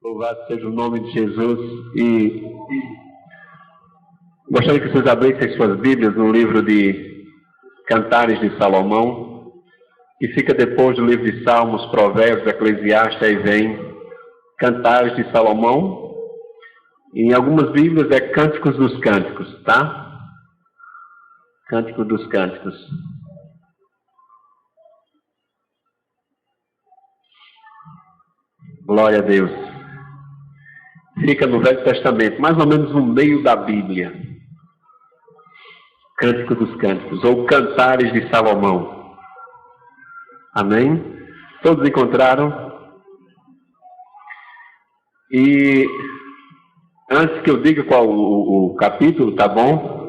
Louvado seja o nome de Jesus. E gostaria que vocês abrissem suas Bíblias no livro de Cantares de Salomão, que fica depois do livro de Salmos, Provérbios, Eclesiastes, aí vem Cantares de Salomão. Em algumas Bíblias é Cânticos dos Cânticos, tá? Cântico dos Cânticos. Glória a Deus. Fica no Velho Testamento, mais ou menos no meio da Bíblia. Cântico dos Cânticos, ou Cantares de Salomão. Amém? Todos encontraram? E antes que eu diga qual o capítulo, tá bom?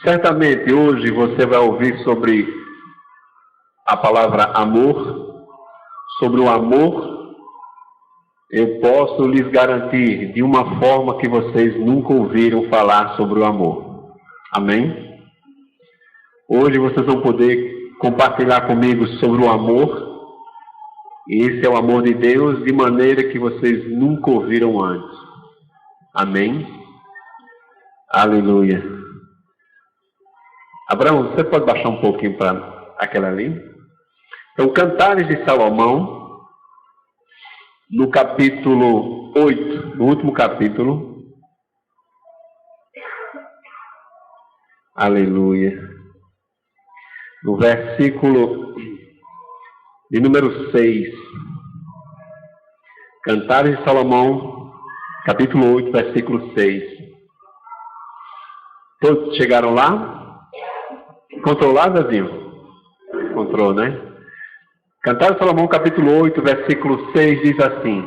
Certamente hoje você vai ouvir sobre a palavra amor. Sobre o amor, eu posso lhes garantir de uma forma que vocês nunca ouviram falar sobre o amor. Amém? Hoje vocês vão poder compartilhar comigo sobre o amor. E esse é o amor de Deus de maneira que vocês nunca ouviram antes. Amém? Aleluia. Abraão, você pode baixar um pouquinho para aquela ali? Então, Cantares de Salomão, no capítulo 8, no último capítulo. Aleluia. No versículo de número 6. Cantares de Salomão, capítulo 8, versículo 6. Todos chegaram lá? Encontrou lá, Dazinho? Encontrou, né? Cantares de Salomão, capítulo 8, versículo 6, diz assim: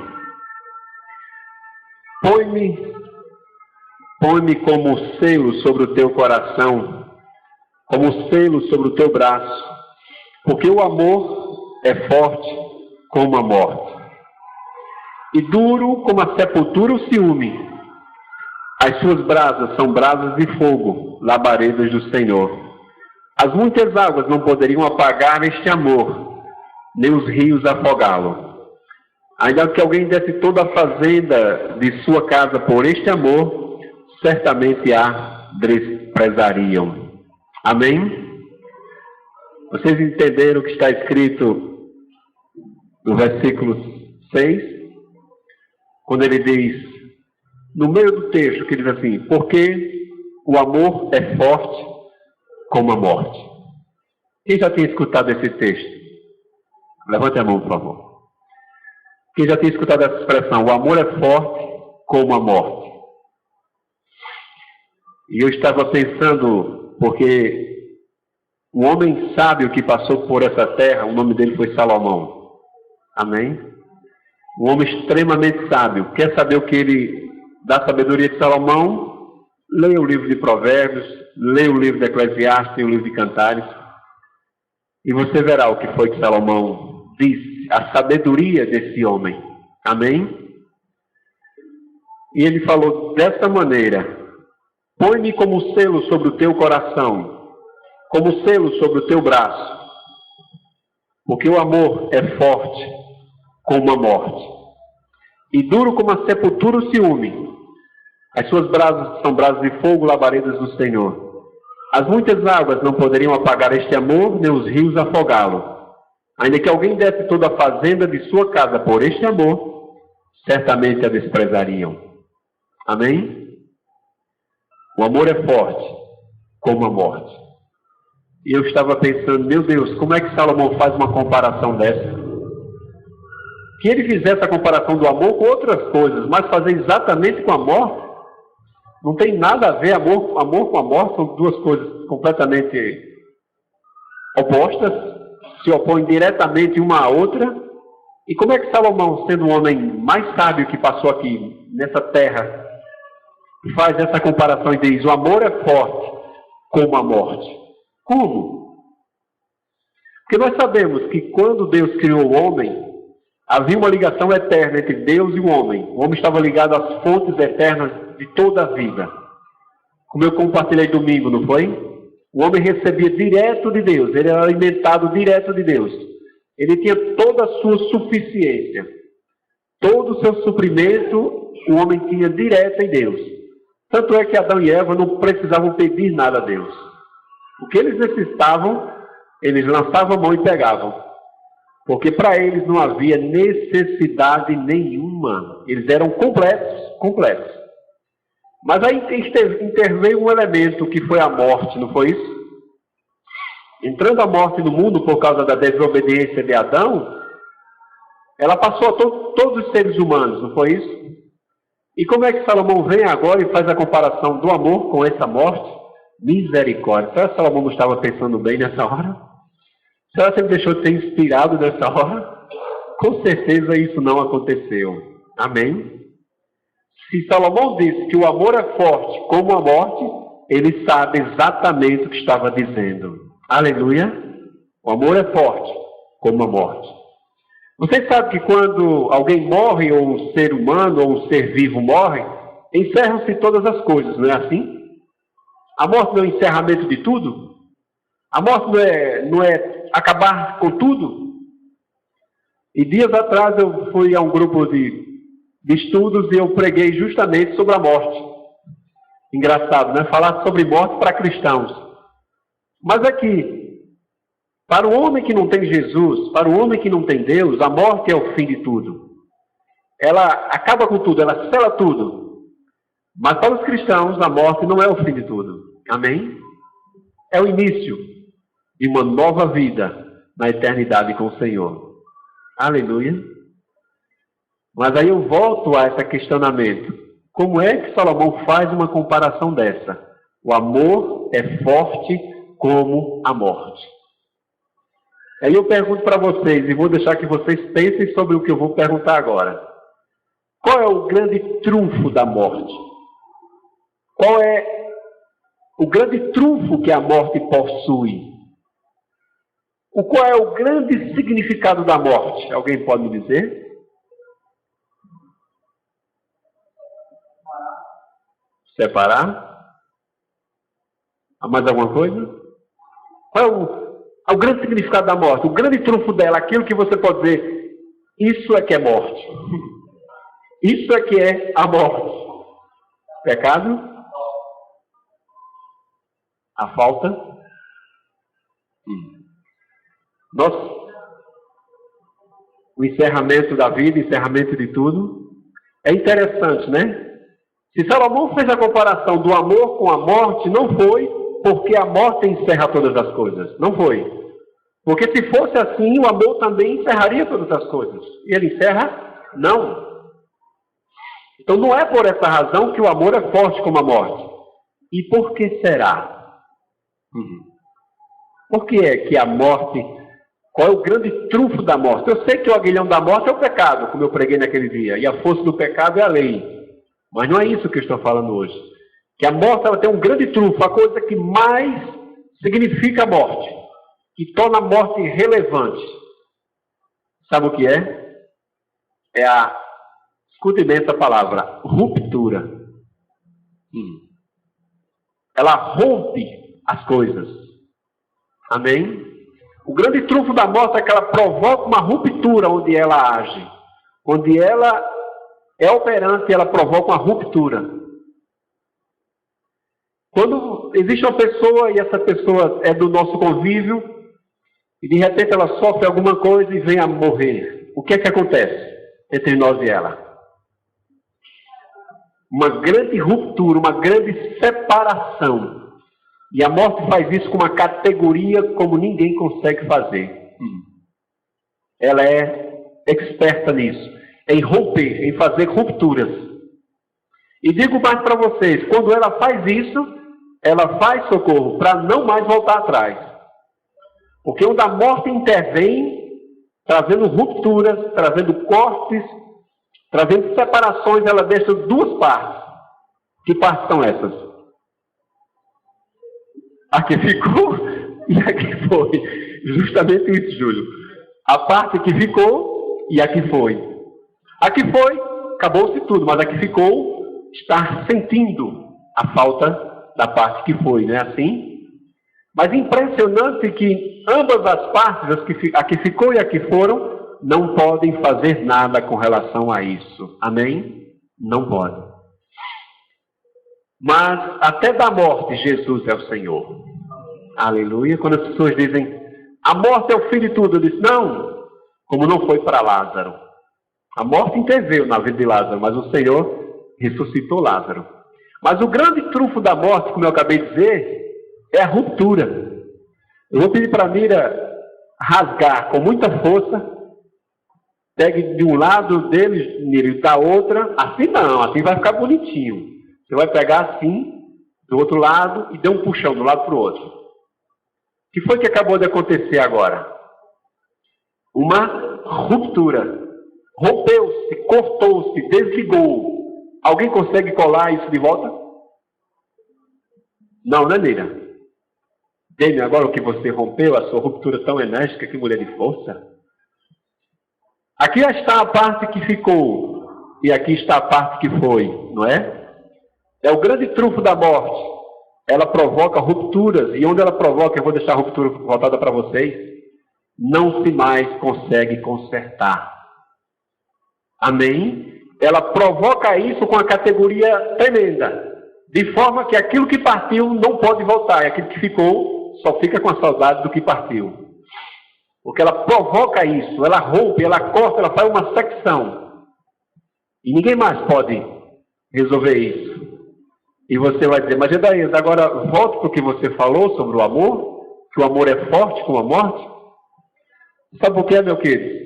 Põe-me como selo sobre o teu coração, como selo sobre o teu braço, porque o amor é forte como a morte, e duro como a sepultura o ciúme. As suas brasas são brasas de fogo, labaredas do Senhor. As muitas águas não poderiam apagar este amor, nem os rios afogá-lo. Ainda que alguém desse toda a fazenda de sua casa por este amor, certamente a desprezariam. Amém? Vocês entenderam o que está escrito no versículo 6? Quando ele diz, no meio do texto, que diz assim, porque o amor é forte como a morte. Quem já tinha escutado esse texto? Levante a mão, por favor. Quem já tinha escutado essa expressão? O amor é forte como a morte. E eu estava pensando, porque um homem sábio que passou por essa terra, o nome dele foi Salomão. Amém? Um homem extremamente sábio. Quer saber o que ele, da sabedoria de Salomão? Leia o livro de Provérbios, leia o livro de Eclesiastes e o livro de Cantares. E você verá o que foi que Salomão disse, a sabedoria desse homem. Amém? E ele falou dessa maneira: põe-me como selo sobre o teu coração, como selo sobre o teu braço, porque o amor é forte como a morte, e duro como a sepultura o ciúme. As suas brasas são brasas de fogo, labaredas do Senhor. As muitas águas não poderiam apagar este amor, nem os rios afogá-lo. Ainda que alguém desse toda a fazenda de sua casa por este amor, certamente a desprezariam. Amém? O amor é forte como a morte. E eu estava pensando, meu Deus, como é que Salomão faz uma comparação dessa? Que ele fizesse a comparação do amor com outras coisas, mas fazer exatamente com a morte? Não tem nada a ver amor com a morte, são duas coisas completamente opostas, se opõem diretamente uma à outra. E como é que Salomão, sendo o homem mais sábio que passou aqui nessa terra, faz essa comparação e diz, o amor é forte como a morte? Como? Porque nós sabemos que quando Deus criou o homem, havia uma ligação eterna entre Deus e o homem. O homem estava ligado às fontes eternas de toda a vida. Como eu compartilhei domingo, não foi? O homem recebia direto de Deus, ele era alimentado direto de Deus. Ele tinha toda a sua suficiência. Todo o seu suprimento o homem tinha direto em Deus. Tanto é que Adão e Eva não precisavam pedir nada a Deus. O que eles necessitavam, eles lançavam a mão e pegavam. Porque para eles não havia necessidade nenhuma. Eles eram completos. Mas aí interveio um elemento que foi a morte, não foi isso? Entrando a morte no mundo por causa da desobediência de Adão, ela passou a todos os seres humanos, não foi isso? E como é que Salomão vem agora e faz a comparação do amor com essa morte? Misericórdia. Será que Salomão não estava pensando bem nessa hora? Será que ele deixou de ser inspirado nessa hora? Com certeza isso não aconteceu. Amém? Se Salomão disse que o amor é forte como a morte, ele sabe exatamente o que estava dizendo. Aleluia! O amor é forte como a morte. Vocês sabem que quando alguém morre, ou um ser humano, ou um ser vivo morre, encerram-se todas as coisas, não é assim? A morte não é o encerramento de tudo? A morte não é acabar com tudo? E dias atrás eu fui a um grupo de estudos e eu preguei justamente sobre a morte. Engraçado, né? Falar sobre morte para cristãos. Mas aqui, para o homem que não tem Jesus, para o homem que não tem Deus, a morte é o fim de tudo. Ela acaba com tudo, ela sela tudo. Mas para os cristãos, a morte não é o fim de tudo. Amém? É o início de uma nova vida na eternidade com o Senhor. Aleluia. Mas aí eu volto a esse questionamento. Como é que Salomão faz uma comparação dessa? O amor é forte como a morte. Aí eu pergunto para vocês, e vou deixar que vocês pensem sobre o que eu vou perguntar agora. Qual é o grande trunfo da morte? Qual é o grande trunfo que a morte possui? Qual é o grande significado da morte? Alguém pode me dizer? Separar? Há mais alguma coisa? Qual é o grande significado da morte? O grande trunfo dela, aquilo que você pode dizer, isso é que é morte. Isso é que é a morte. Pecado? A falta? O encerramento da vida, encerramento de tudo. É interessante, né? Se Salomão fez a comparação do amor com a morte, não foi porque a morte encerra todas as coisas. Não foi. Porque se fosse assim, o amor também encerraria todas as coisas. E ele encerra? Não. Então não é por essa razão que o amor é forte como a morte. E por que será? Por que é que a morte... Qual é o grande trunfo da morte? Eu sei que o aguilhão da morte é o pecado, como eu preguei naquele dia. E a força do pecado é a lei. Mas não é isso que eu estou falando hoje. Que a morte ela tem um grande trunfo, a coisa que mais significa a morte, que torna a morte relevante. Sabe o que é? Escute bem essa palavra, ruptura. Ela rompe as coisas. Amém? O grande trunfo da morte é que ela provoca uma ruptura onde ela age. Onde ela é operante e ela provoca uma ruptura. Quando existe uma pessoa e essa pessoa é do nosso convívio e de repente ela sofre alguma coisa e vem a morrer, o que é que acontece entre nós e ela? Uma grande ruptura, uma grande separação. E a morte faz isso com uma categoria como ninguém consegue fazer. Ela é experta nisso, em romper, em fazer rupturas. E digo mais para vocês, quando ela faz isso, ela faz socorro para não mais voltar atrás. Porque onde a morte intervém, trazendo rupturas, trazendo cortes, trazendo separações, ela deixa duas partes. Que partes são essas? A que ficou e a que foi. Justamente isso, Júlio. A parte que ficou e a que foi. A que foi, acabou-se tudo, mas a que ficou está sentindo a falta da parte que foi, não é assim? Mas impressionante que ambas as partes, a que ficou e a que foram, não podem fazer nada com relação a isso. Amém? Não podem. Mas até da morte, Jesus é o Senhor. Aleluia. Quando as pessoas dizem, a morte é o fim de tudo, eu disse, não, como não foi para Lázaro. A morte interveio na vida de Lázaro, mas o Senhor ressuscitou Lázaro. Mas o grande trunfo da morte, como eu acabei de dizer, é a ruptura. Eu vou pedir para a Mira rasgar com muita força. Pegue de um lado deles, Mira, e da outra. Assim não, assim vai ficar bonitinho. Você vai pegar assim, do outro lado, e dê um puxão do lado para o outro. O que foi que acabou de acontecer agora? Uma ruptura. Rompeu-se, cortou-se, desligou. Alguém consegue colar isso de volta? Não, né, Mira? Dê-me agora o que você rompeu, a sua ruptura tão enérgica, que mulher de força. Aqui está a parte que ficou, e aqui está a parte que foi, não é? É o grande trunfo da morte. Ela provoca rupturas, e onde ela provoca, eu vou deixar a ruptura voltada para vocês, não se mais consegue consertar. Amém? Ela provoca isso com a categoria tremenda, de forma que aquilo que partiu não pode voltar, e aquilo que ficou só fica com a saudade do que partiu. Porque ela provoca isso, ela rompe, ela corta, ela faz uma secção. E ninguém mais pode resolver isso. E você vai dizer, mas Edaías, agora volte para o que você falou sobre o amor, que o amor é forte como a morte. Sabe por quê, meu querido?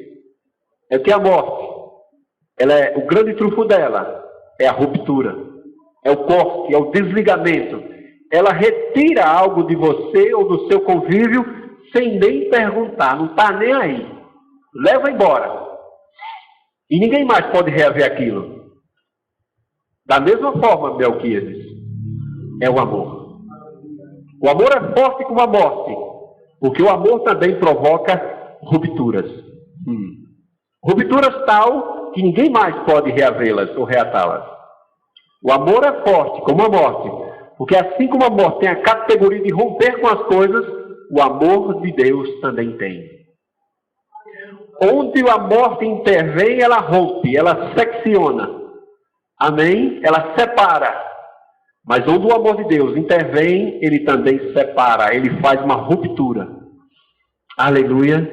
É que a morte, ela é, o grande trunfo dela é a ruptura, é o corte, é o desligamento. Ela retira algo de você ou do seu convívio sem nem perguntar, não está nem aí. Leva embora. E ninguém mais pode reaver aquilo. Da mesma forma, Melquiades, é o amor. O amor é forte como a morte, porque o amor também provoca rupturas. Rupturas tal que ninguém mais pode reavê-las ou reatá-las. O amor é forte como a morte, porque assim como a morte tem a categoria de romper com as coisas, o amor de Deus também tem. Onde a morte intervém, ela rompe, ela secciona. Amém? Ela separa. Mas onde o amor de Deus intervém, ele também separa, ele faz uma ruptura. Aleluia.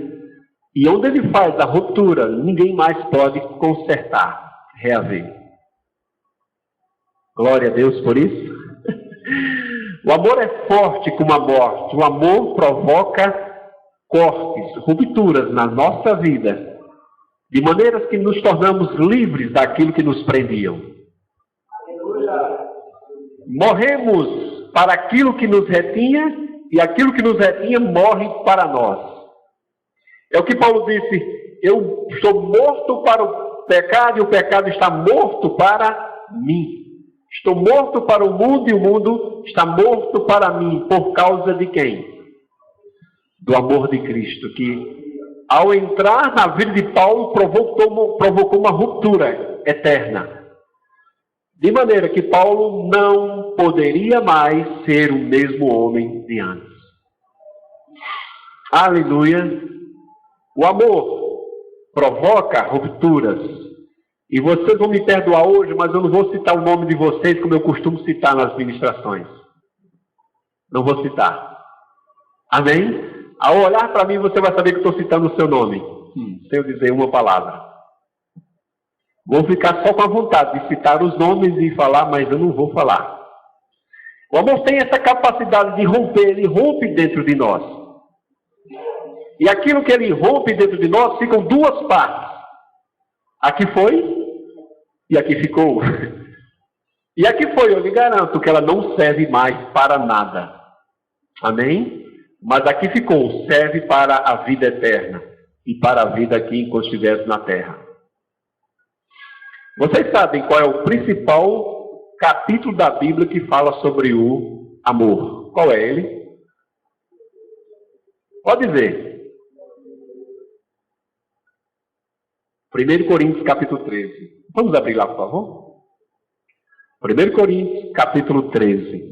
E onde ele faz a ruptura, ninguém mais pode consertar, reaver. Glória a Deus por isso. O amor é forte como a morte. O amor provoca cortes, rupturas na nossa vida, de maneiras que nos tornamos livres daquilo que nos prendiam. Morremos para aquilo que nos retinha, e aquilo que nos retinha morre para nós. É o que Paulo disse, eu estou morto para o pecado, e o pecado está morto para mim. Estou morto para o mundo, e o mundo está morto para mim. Por causa de quem? Do amor de Cristo, que ao entrar na vida de Paulo, provocou uma ruptura eterna. De maneira que Paulo não poderia mais ser o mesmo homem de antes. Aleluia. O amor provoca rupturas. E vocês vão me perdoar hoje, mas eu não vou citar o nome de vocês como eu costumo citar nas ministrações. Não vou citar. Amém? Ao olhar para mim, você vai saber que estou citando o seu nome. Sem eu dizer uma palavra. Vou ficar só com a vontade de citar os nomes e falar, mas eu não vou falar. O amor tem essa capacidade de romper, ele rompe dentro de nós. E aquilo que ele rompe dentro de nós ficam duas partes. Aqui foi e aqui ficou. E aqui foi, eu lhe garanto que ela não serve mais para nada. Amém? Mas aqui ficou, serve para a vida eterna e para a vida aqui enquanto estivermos na terra. Vocês sabem qual é o principal capítulo da Bíblia que fala sobre o amor? Qual é ele? Pode dizer. 1 Coríntios capítulo 13. Vamos abrir lá, por favor? 1 Coríntios capítulo 13.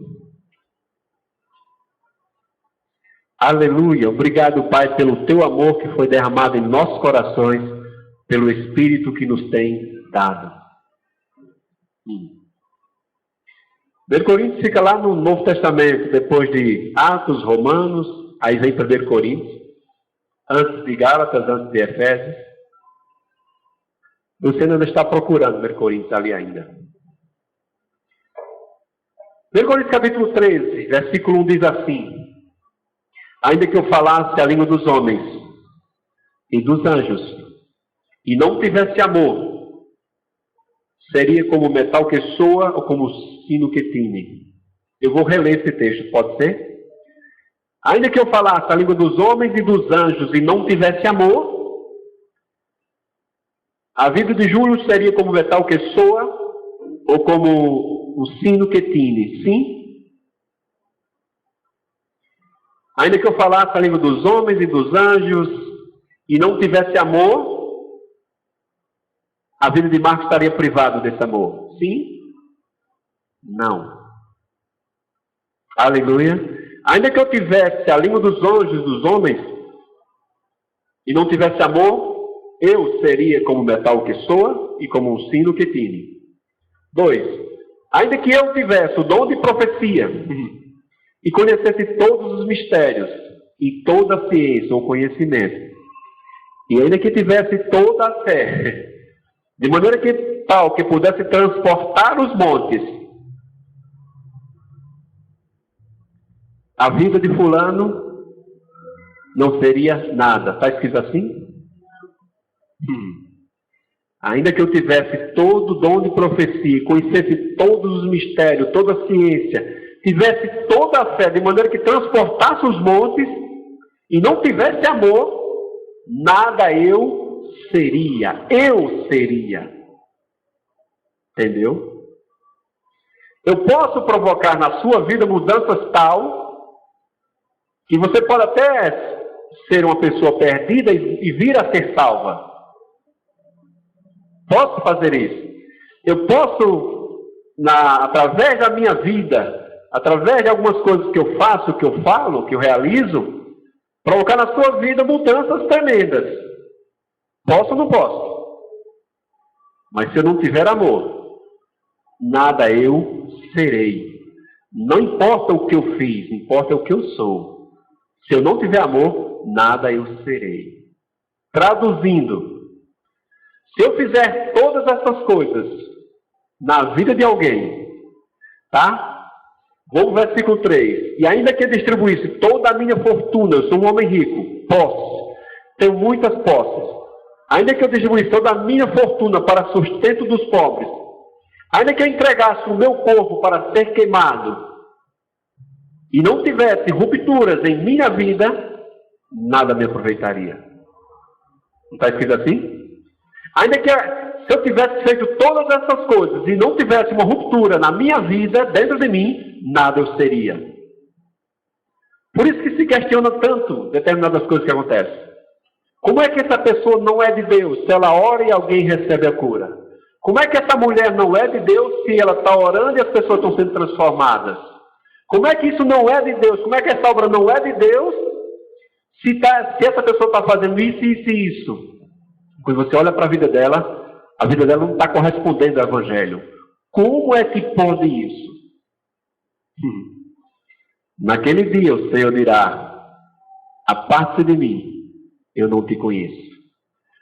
Aleluia. Obrigado, Pai, pelo teu amor que foi derramado em nossos corações pelo Espírito que nos tem dado. 1 Coríntios fica lá no Novo Testamento, depois de Atos, Romanos, aí vem 1 Coríntios, antes de Gálatas, antes de Efésios. Você ainda está procurando 1 Coríntios ali ainda. 1 Coríntios capítulo 13, versículo 1 diz assim: ainda que eu falasse a língua dos homens e dos anjos, e não tivesse amor, seria como metal que soa ou como sino que tine. Eu vou reler esse texto, pode ser? Ainda que eu falasse a língua dos homens e dos anjos e não tivesse amor, a vida de Júlio seria como metal que soa ou como o sino que tine. Sim? Ainda que eu falasse a língua dos homens e dos anjos e não tivesse amor, a vida de Marcos estaria privada desse amor. Sim? Não. Aleluia. Ainda que eu tivesse a língua dos anjos e dos homens e não tivesse amor, eu seria como metal que soa e como um sino que tine. 2. Ainda que eu tivesse o dom de profecia e conhecesse todos os mistérios e toda a ciência ou conhecimento, e ainda que tivesse toda a fé, de maneira que tal que pudesse transportar os montes, a vida de fulano não seria nada. Está escrito assim? Ainda que eu tivesse todo o dom de profecia, conhecesse todos os mistérios, toda a ciência, tivesse toda a fé, de maneira que transportasse os montes, e não tivesse amor, nada eu seria. Eu seria. Entendeu? Eu posso provocar na sua vida mudanças tal que você pode até ser uma pessoa perdida e vir a ser salva. Posso fazer isso. Eu posso, através da minha vida, através de algumas coisas que eu faço, que eu falo, que eu realizo, provocar na sua vida mudanças tremendas. Posso ou não posso? Mas se eu não tiver amor, nada eu serei. Não importa o que eu fiz, importa o que eu sou. Se eu não tiver amor, nada eu serei. Traduzindo, se eu fizer todas essas coisas na vida de alguém, tá? Vamos ao versículo 3. E ainda que eu distribuísse toda a minha fortuna, eu sou um homem rico, posse, tenho muitas posses. Ainda que eu distribuísse toda a minha fortuna para sustento dos pobres, ainda que eu entregasse o meu corpo para ser queimado, e não tivesse rupturas em minha vida, nada me aproveitaria. Não está escrito assim? Ainda que se eu tivesse feito todas essas coisas e não tivesse uma ruptura na minha vida, dentro de mim, nada eu seria. Por isso que se questiona tanto determinadas coisas que acontecem. Como é que essa pessoa não é de Deus se ela ora e alguém recebe a cura? Como é que essa mulher não é de Deus se ela está orando e as pessoas estão sendo transformadas? Como é que isso não é de Deus? Como é que essa obra não é de Deus se essa pessoa está fazendo isso, isso e isso? Quando você olha para a vida dela não está correspondendo ao Evangelho. Como é que pode isso? Naquele dia o Senhor dirá: aparte de mim, eu não te conheço.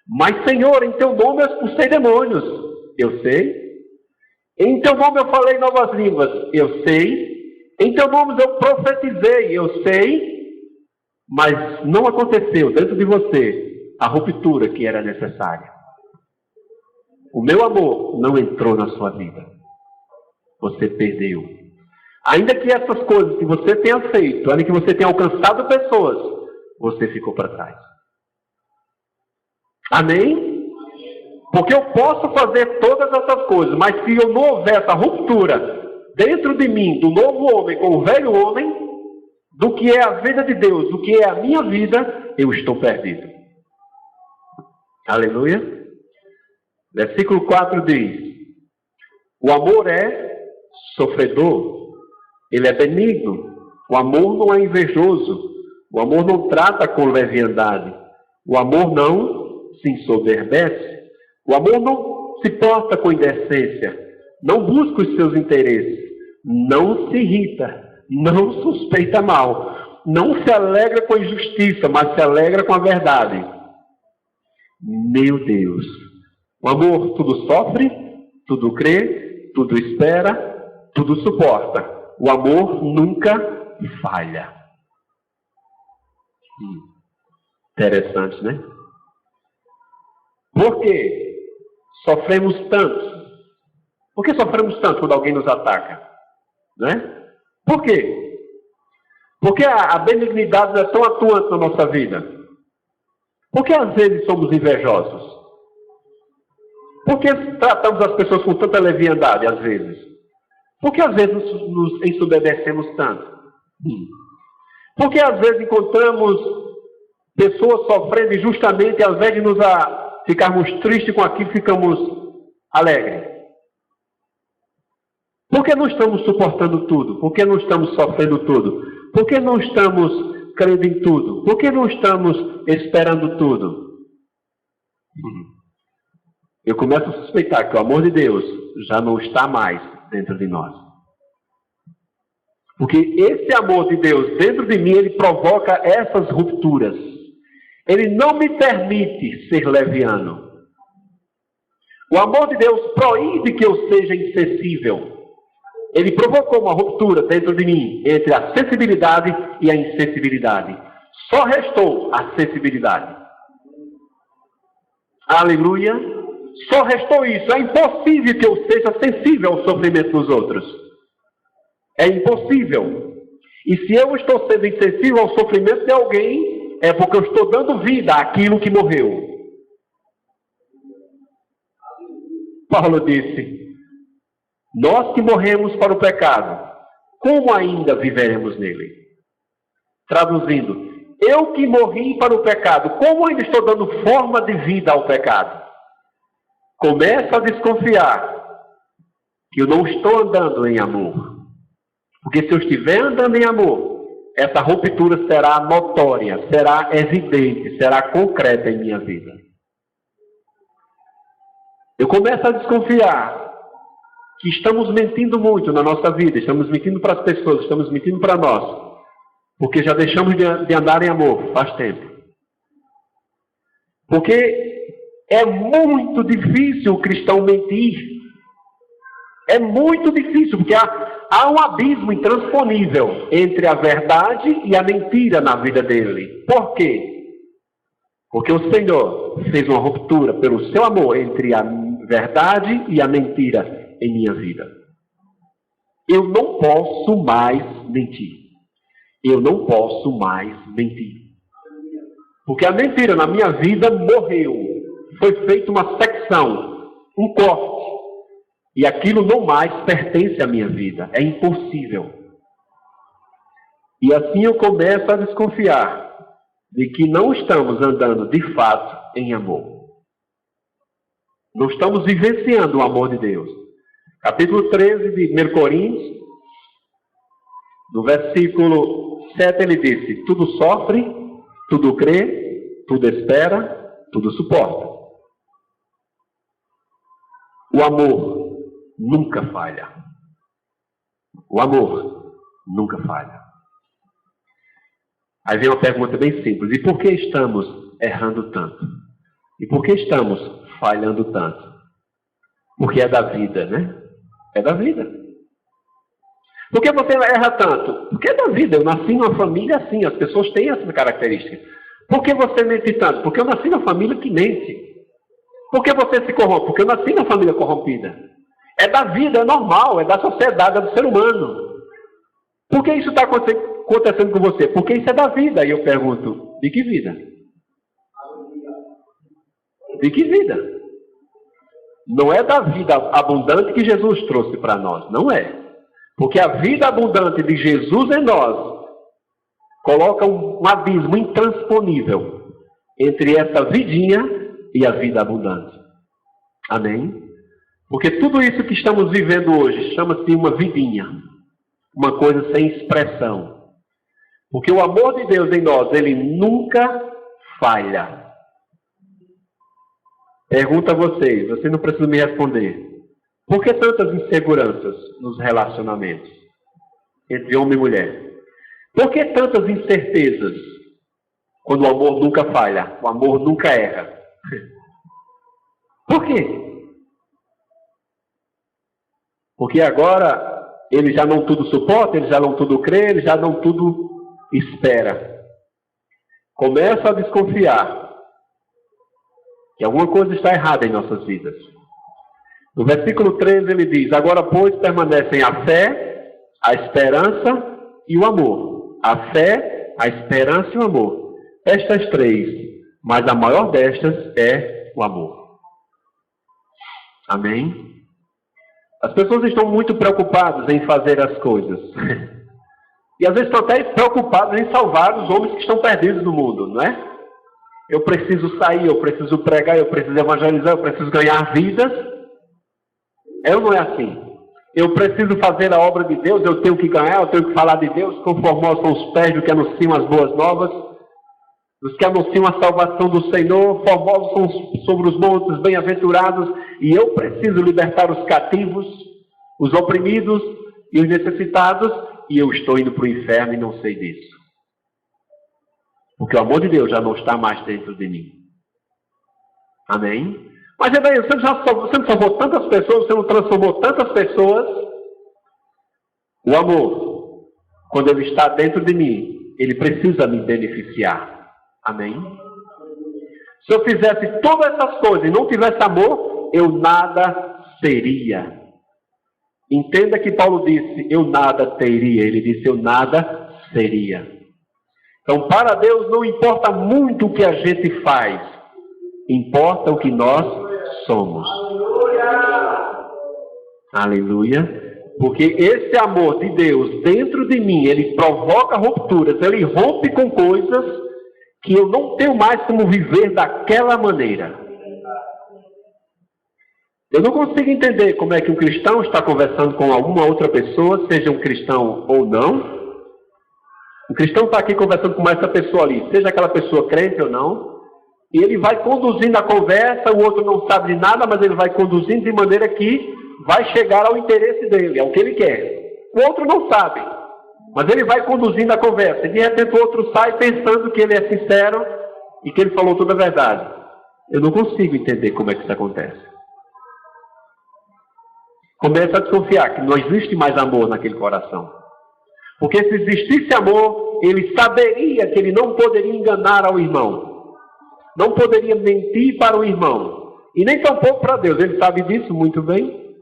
Mas, Senhor, em teu nome eu expulsei demônios. Eu sei. Em teu nome eu falei novas línguas. Eu sei. Em teu nome eu profetizei. Eu sei. Mas não aconteceu dentro de você a ruptura que era necessária. O meu amor não entrou na sua vida. Você perdeu. Ainda que essas coisas que você tenha feito, ainda que você tenha alcançado pessoas, você ficou para trás. Amém? Porque eu posso fazer todas essas coisas, mas se eu não houver essa ruptura dentro de mim, do novo homem com o velho homem, do que é a vida de Deus, do que é a minha vida, eu estou perdido. Aleluia. Versículo 4 diz: o amor é sofredor, ele é benigno, o amor não é invejoso, o amor não trata com leviandade, o amor não se ensoberbece, O amor não se porta com indecência, não busca os seus interesses, não se irrita, não suspeita mal, não se alegra com a injustiça, mas se alegra com a verdade. Meu Deus! O amor tudo sofre, tudo crê, tudo espera, tudo suporta. O amor nunca falha. Interessante, né? Por que sofremos tanto? Por que sofremos tanto quando alguém nos ataca? Né? Por quê? Porque a benignidade não é tão atuante na nossa vida. Por que às vezes somos invejosos? Por que tratamos as pessoas com tanta leviandade às vezes? Por que às vezes nos ensurdecemos tanto? Por que às vezes encontramos pessoas sofrendo injustamente e ao invés de ficarmos tristes com aquilo, ficamos alegres? Por que não estamos suportando tudo? Por que não estamos sofrendo tudo? Por que não estamos crendo em tudo? Por que não estamos esperando tudo? Eu começo a suspeitar que o amor de Deus já não está mais dentro de nós. Porque esse amor de Deus dentro de mim, ele provoca essas rupturas. Ele não me permite ser leviano. O amor de Deus proíbe que eu seja insensível. Ele provocou uma ruptura dentro de mim entre a sensibilidade e a insensibilidade. Só restou a sensibilidade. Aleluia! Só restou isso. É impossível que eu seja sensível ao sofrimento dos outros. É impossível. E se eu estou sendo insensível ao sofrimento de alguém, é porque eu estou dando vida àquilo que morreu. Paulo disse: nós que morremos para o pecado, como ainda viveremos nele? Traduzindo, eu que morri para o pecado, como ainda estou dando forma de vida ao pecado? Começa a desconfiar que eu não estou andando em amor. Porque se eu estiver andando em amor, essa ruptura será notória, será evidente, será concreta em minha vida. Eu começo a desconfiar que estamos mentindo muito na nossa vida, estamos mentindo para as pessoas, estamos mentindo para nós, porque já deixamos de andar em amor faz tempo. Porque é muito difícil o cristão mentir. É muito difícil, porque há um abismo intransponível entre a verdade e a mentira na vida dele. Por quê? Porque o Senhor fez uma ruptura pelo seu amor entre a verdade e a mentira em minha vida. Eu não posso mais mentir. Eu não posso mais mentir. Porque a mentira na minha vida morreu. Foi feita uma secção, um corte. E aquilo não mais pertence à minha vida. É impossível. E assim eu começo a desconfiar de que não estamos andando de fato em amor. Não estamos vivenciando o amor de Deus. Capítulo 13 de 1 Coríntios, no versículo 7, ele disse: tudo sofre, tudo crê, tudo espera, tudo suporta. O amor nunca falha. O amor nunca falha. Aí vem uma pergunta bem simples: e por que estamos errando tanto? E por que estamos falhando tanto? Porque é da vida, né? É da vida. Por que você erra tanto? Porque é da vida. Eu nasci numa família assim, as pessoas têm essa característica. Por que você mente tanto? Porque eu nasci numa família que mente. Por que você se corrompe? Porque eu nasci numa família corrompida. É da vida, é normal, é da sociedade, é do ser humano. Por que isso está acontecendo com você? Porque isso é da vida. E eu pergunto, de que vida? De que vida? Não é da vida abundante que Jesus trouxe para nós, não é. Porque a vida abundante de Jesus em nós coloca um abismo intransponível entre essa vidinha e a vida abundante. Amém? Porque tudo isso que estamos vivendo hoje chama-se uma vidinha. Uma coisa sem expressão. Porque o amor de Deus em nós, ele nunca falha. Pergunta a vocês, você não precisa me responder. Por que tantas inseguranças nos relacionamentos entre homem e mulher? Por que tantas incertezas quando o amor nunca falha, o amor nunca erra? Por quê? Porque agora ele já não tudo suporta, ele já não tudo crê, ele já não tudo espera. Começa a desconfiar que alguma coisa está errada em nossas vidas. No versículo 13 ele diz: agora, pois, permanecem a fé, a esperança e o amor. A fé, a esperança e o amor. Estas três, mas a maior destas é o amor. Amém? As pessoas estão muito preocupadas em fazer as coisas. E às vezes estão até preocupadas em salvar os homens que estão perdidos no mundo, não é? Eu preciso sair, eu preciso pregar, eu preciso evangelizar, eu preciso ganhar vidas. Não é assim. Eu preciso fazer a obra de Deus, eu tenho que ganhar, eu tenho que falar de Deus, conformosos são os pés do que anunciam as boas novas, dos que anunciam a salvação do Senhor, formosos são sobre os montes, bem-aventurados, e eu preciso libertar os cativos, os oprimidos e os necessitados, e eu estou indo para o inferno e não sei disso. Porque o amor de Deus já não está mais dentro de mim. Amém? Mas é daí, você não salvou tantas pessoas, você não transformou tantas pessoas. O amor, quando ele está dentro de mim, ele precisa me beneficiar. Amém? Se eu fizesse todas essas coisas e não tivesse amor, eu nada seria. Entenda que Paulo disse, eu nada teria. Ele disse, eu nada seria. Então, para Deus não importa muito o que a gente faz. Importa o que nós somos. Aleluia. Porque esse amor de Deus dentro de mim, ele provoca rupturas. Ele rompe com coisas que eu não tenho mais como viver daquela maneira. Eu não consigo entender como é que um cristão está conversando com alguma outra pessoa, seja um cristão ou não. O cristão está aqui conversando com essa pessoa ali, seja aquela pessoa crente ou não, e ele vai conduzindo a conversa, o outro não sabe de nada, mas ele vai conduzindo de maneira que vai chegar ao interesse dele, ao que ele quer. O outro não sabe, mas ele vai conduzindo a conversa, e de repente o outro sai pensando que ele é sincero e que ele falou toda a verdade. Eu não consigo entender como é que isso acontece. Começa a desconfiar que não existe mais amor naquele coração. Porque se existisse amor, ele saberia que ele não poderia enganar ao irmão. Não poderia mentir para o irmão. E nem tampouco para Deus. Ele sabe disso muito bem.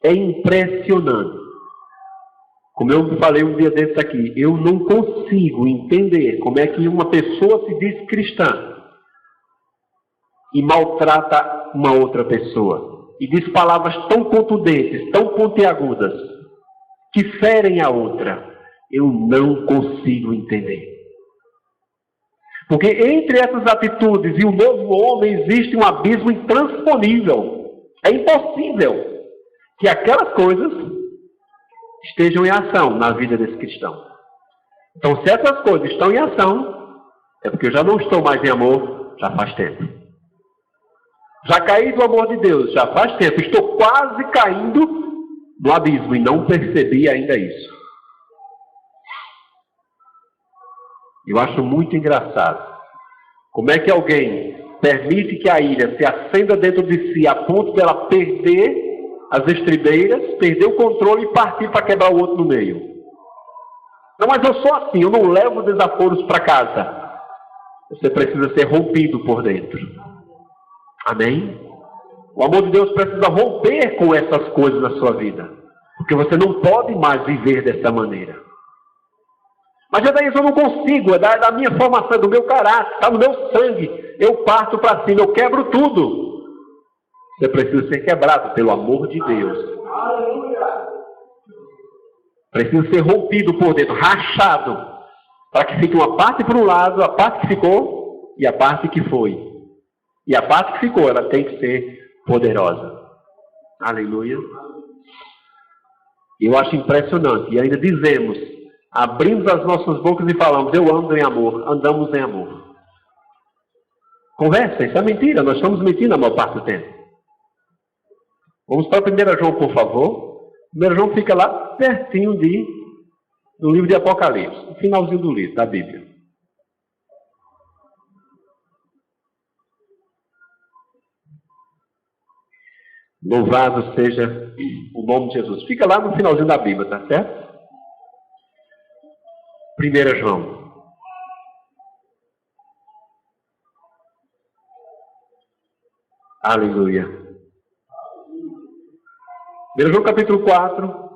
É impressionante. Como eu falei um dia desses aqui, eu não consigo entender como é que uma pessoa se diz cristã e maltrata uma outra pessoa. E diz palavras tão contundentes, tão pontiagudas, que ferem a outra. Eu não consigo entender. Porque entre essas atitudes e o novo homem existe um abismo intransponível. É impossível que aquelas coisas estejam em ação na vida desse cristão. Então, se essas coisas estão em ação, é porque eu já não estou mais em amor, já faz tempo. Já caí do amor de Deus, já faz tempo. Estou quase caindo no abismo e não percebi ainda isso. Eu acho muito engraçado. Como é que alguém permite que a ira se acenda dentro de si a ponto dela perder as estribeiras, perder o controle e partir para quebrar o outro no meio? Não, mas eu sou assim, eu não levo desaforos para casa. Você precisa ser rompido por dentro. Amém? O amor de Deus precisa romper com essas coisas na sua vida. Porque você não pode mais viver dessa maneira. Mas é daí que eu não consigo, é da minha formação, do meu caráter, está no meu sangue. Eu parto para cima, eu quebro tudo. Você precisa ser quebrado pelo amor de Deus. Precisa ser rompido por dentro, rachado. Para que fique uma parte para um lado, a parte que ficou e a parte que foi. E a parte que ficou, ela tem que ser poderosa. Aleluia. Eu acho impressionante. E ainda dizemos, abrimos as nossas bocas e falamos, eu ando em amor, andamos em amor. Conversa, isso é mentira, nós estamos mentindo a maior parte do tempo. Vamos para 1 João, por favor. 1 João fica lá pertinho do livro de Apocalipse, no finalzinho do livro, da Bíblia. Louvado seja o nome de Jesus. Fica lá no finalzinho da Bíblia, tá certo? 1 João. Aleluia. 1 João capítulo 4.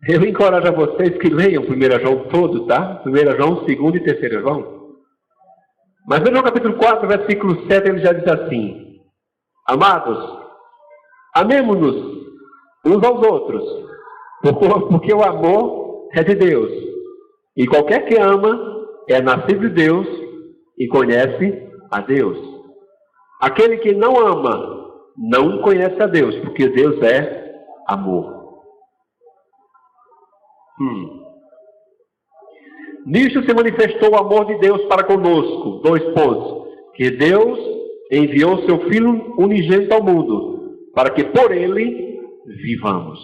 Eu encorajo a vocês que leiam 1 João todo, tá? 1 João, 2 e 3 João. Mas 1 João capítulo 4, versículo 7, ele já diz assim: Amados, amemo-nos uns aos outros, porque o amor é de Deus. E qualquer que ama é nascido de Deus e conhece a Deus. Aquele que não ama não conhece a Deus, porque Deus é amor. Nisto se manifestou o amor de Deus para conosco. 2 pontos. Que Deus enviou seu Filho unigênito ao mundo, para que por ele vivamos.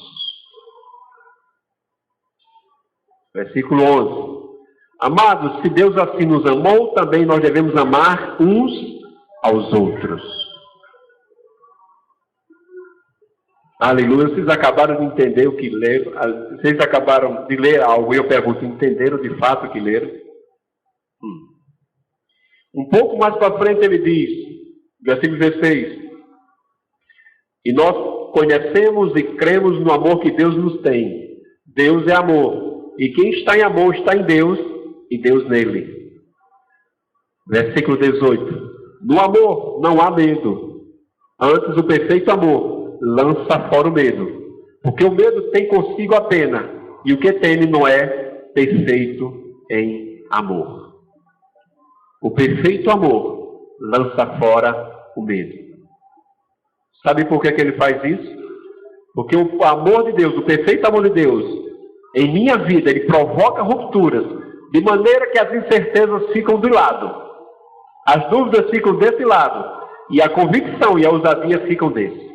Versículo 11. Amados, se Deus assim nos amou, também nós devemos amar uns aos outros. Aleluia. Vocês acabaram de entender o que leram? Vocês acabaram de ler algo e eu pergunto, entenderam de fato o que leram? Um pouco mais para frente ele diz, versículo 16: E nós conhecemos e cremos no amor que Deus nos tem. Deus é amor. E quem está em amor está em Deus e Deus nele. Versículo 18: No amor não há medo. Antes, o perfeito amor lança fora o medo. Porque o medo tem consigo a pena. E o que teme não é perfeito em amor. O perfeito amor lança fora o medo. Sabe por que ele faz isso? Porque o amor de Deus, o perfeito amor de Deus, em minha vida, ele provoca rupturas, de maneira que as incertezas ficam do lado, as dúvidas ficam desse lado, e a convicção e a ousadia ficam desse.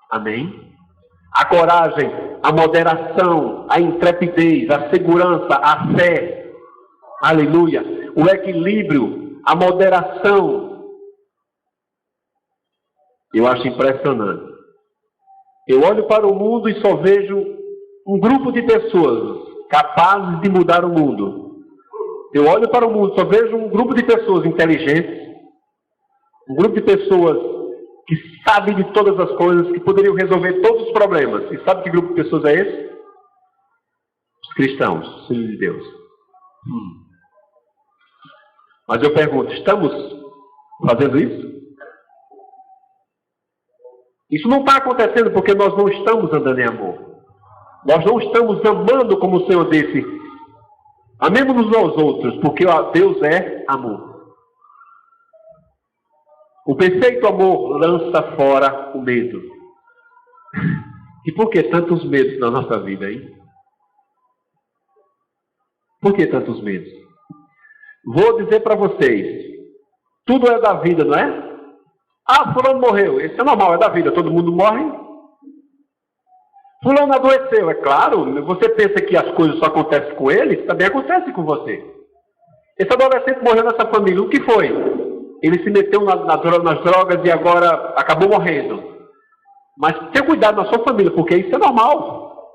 Amém? A coragem, a moderação, a intrepidez, a segurança, a fé, aleluia, o equilíbrio, a moderação. Eu acho impressionante. Eu olho para o mundo e só vejo um grupo de pessoas capazes de mudar o mundo. Eu olho para o mundo e só vejo um grupo de pessoas inteligentes, um grupo de pessoas que sabem de todas as coisas, que poderiam resolver todos os problemas. E sabe que grupo de pessoas é esse? Os cristãos, os filhos de Deus. Mas eu pergunto, estamos fazendo isso? Isso não está acontecendo porque nós não estamos andando em amor. Nós não estamos amando como o Senhor disse. Amemos-nos aos outros, porque Deus é amor. O perfeito amor lança fora o medo. E por que tantos medos na nossa vida, hein? Por que tantos medos? Vou dizer para vocês, tudo é da vida, não é? Ah, fulano morreu, isso é normal, é da vida, todo mundo morre. Fulano adoeceu, é claro, você pensa que as coisas só acontecem com ele, isso também acontece com você. Esse adolescente morreu nessa família, o que foi? Ele se meteu nas drogas e agora acabou morrendo. Mas tenha cuidado na sua família, porque isso é normal.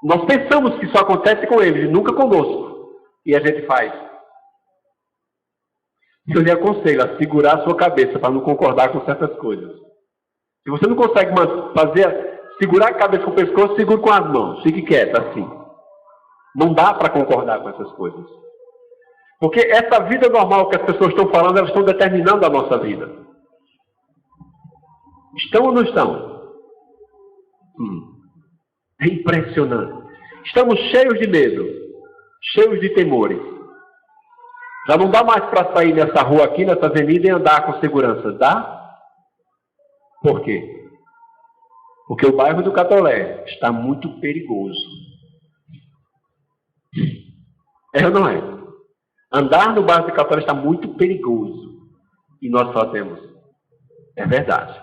Nós pensamos que isso acontece com eles, e nunca conosco. E a gente faz. Eu lhe aconselho a segurar a sua cabeça para não concordar com certas coisas. Se você não consegue segurar a cabeça com o pescoço, segure com as mãos. Fique quieto, assim. Não dá para concordar com essas coisas. Porque essa vida normal que as pessoas estão falando, elas estão determinando a nossa vida. Estão ou não estão? É impressionante. Estamos cheios de medo, cheios de temores. Já não dá mais para sair nessa rua aqui, nessa avenida e andar com segurança, dá? Por quê? Porque o bairro do Catolé está muito perigoso. É ou não é? Andar no bairro de Católica está muito perigoso. E nós fazemos. É verdade.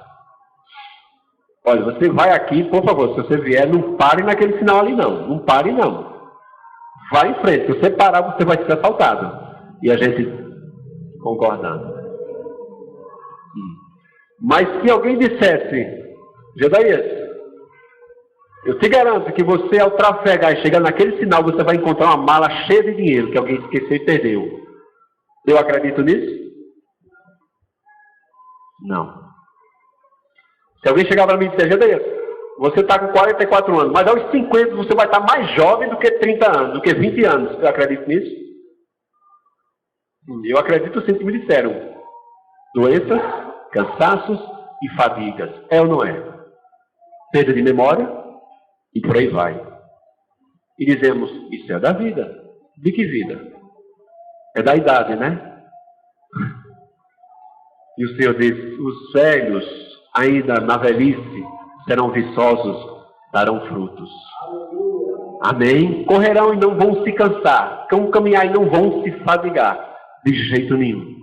Olha, você vai aqui, por favor, se você vier, não pare naquele sinal ali não. Não pare não. Vá em frente. Se você parar, você vai ser assaltado. E a gente concordando. Mas se alguém dissesse, Gedaías, eu te garanto que você, ao trafegar e chegar naquele sinal, você vai encontrar uma mala cheia de dinheiro que alguém esqueceu e perdeu. Eu acredito nisso? Não. Se alguém chegar para mim e disser, Gedaías, você está com 44 anos, mas aos 50 você vai estar mais jovem do que 30 anos, do que 20 anos. Eu acredito nisso? Eu acredito sim que me disseram. Doenças, cansaços e fadigas. É ou não é? Perda de memória e por aí vai. E dizemos, isso é da vida. De que vida? É da idade, né? E o Senhor diz, os velhos, ainda na velhice, serão viçosos, darão frutos. Amém? Correrão e não vão se cansar. Vão caminhar e não vão se fadigar. De jeito nenhum.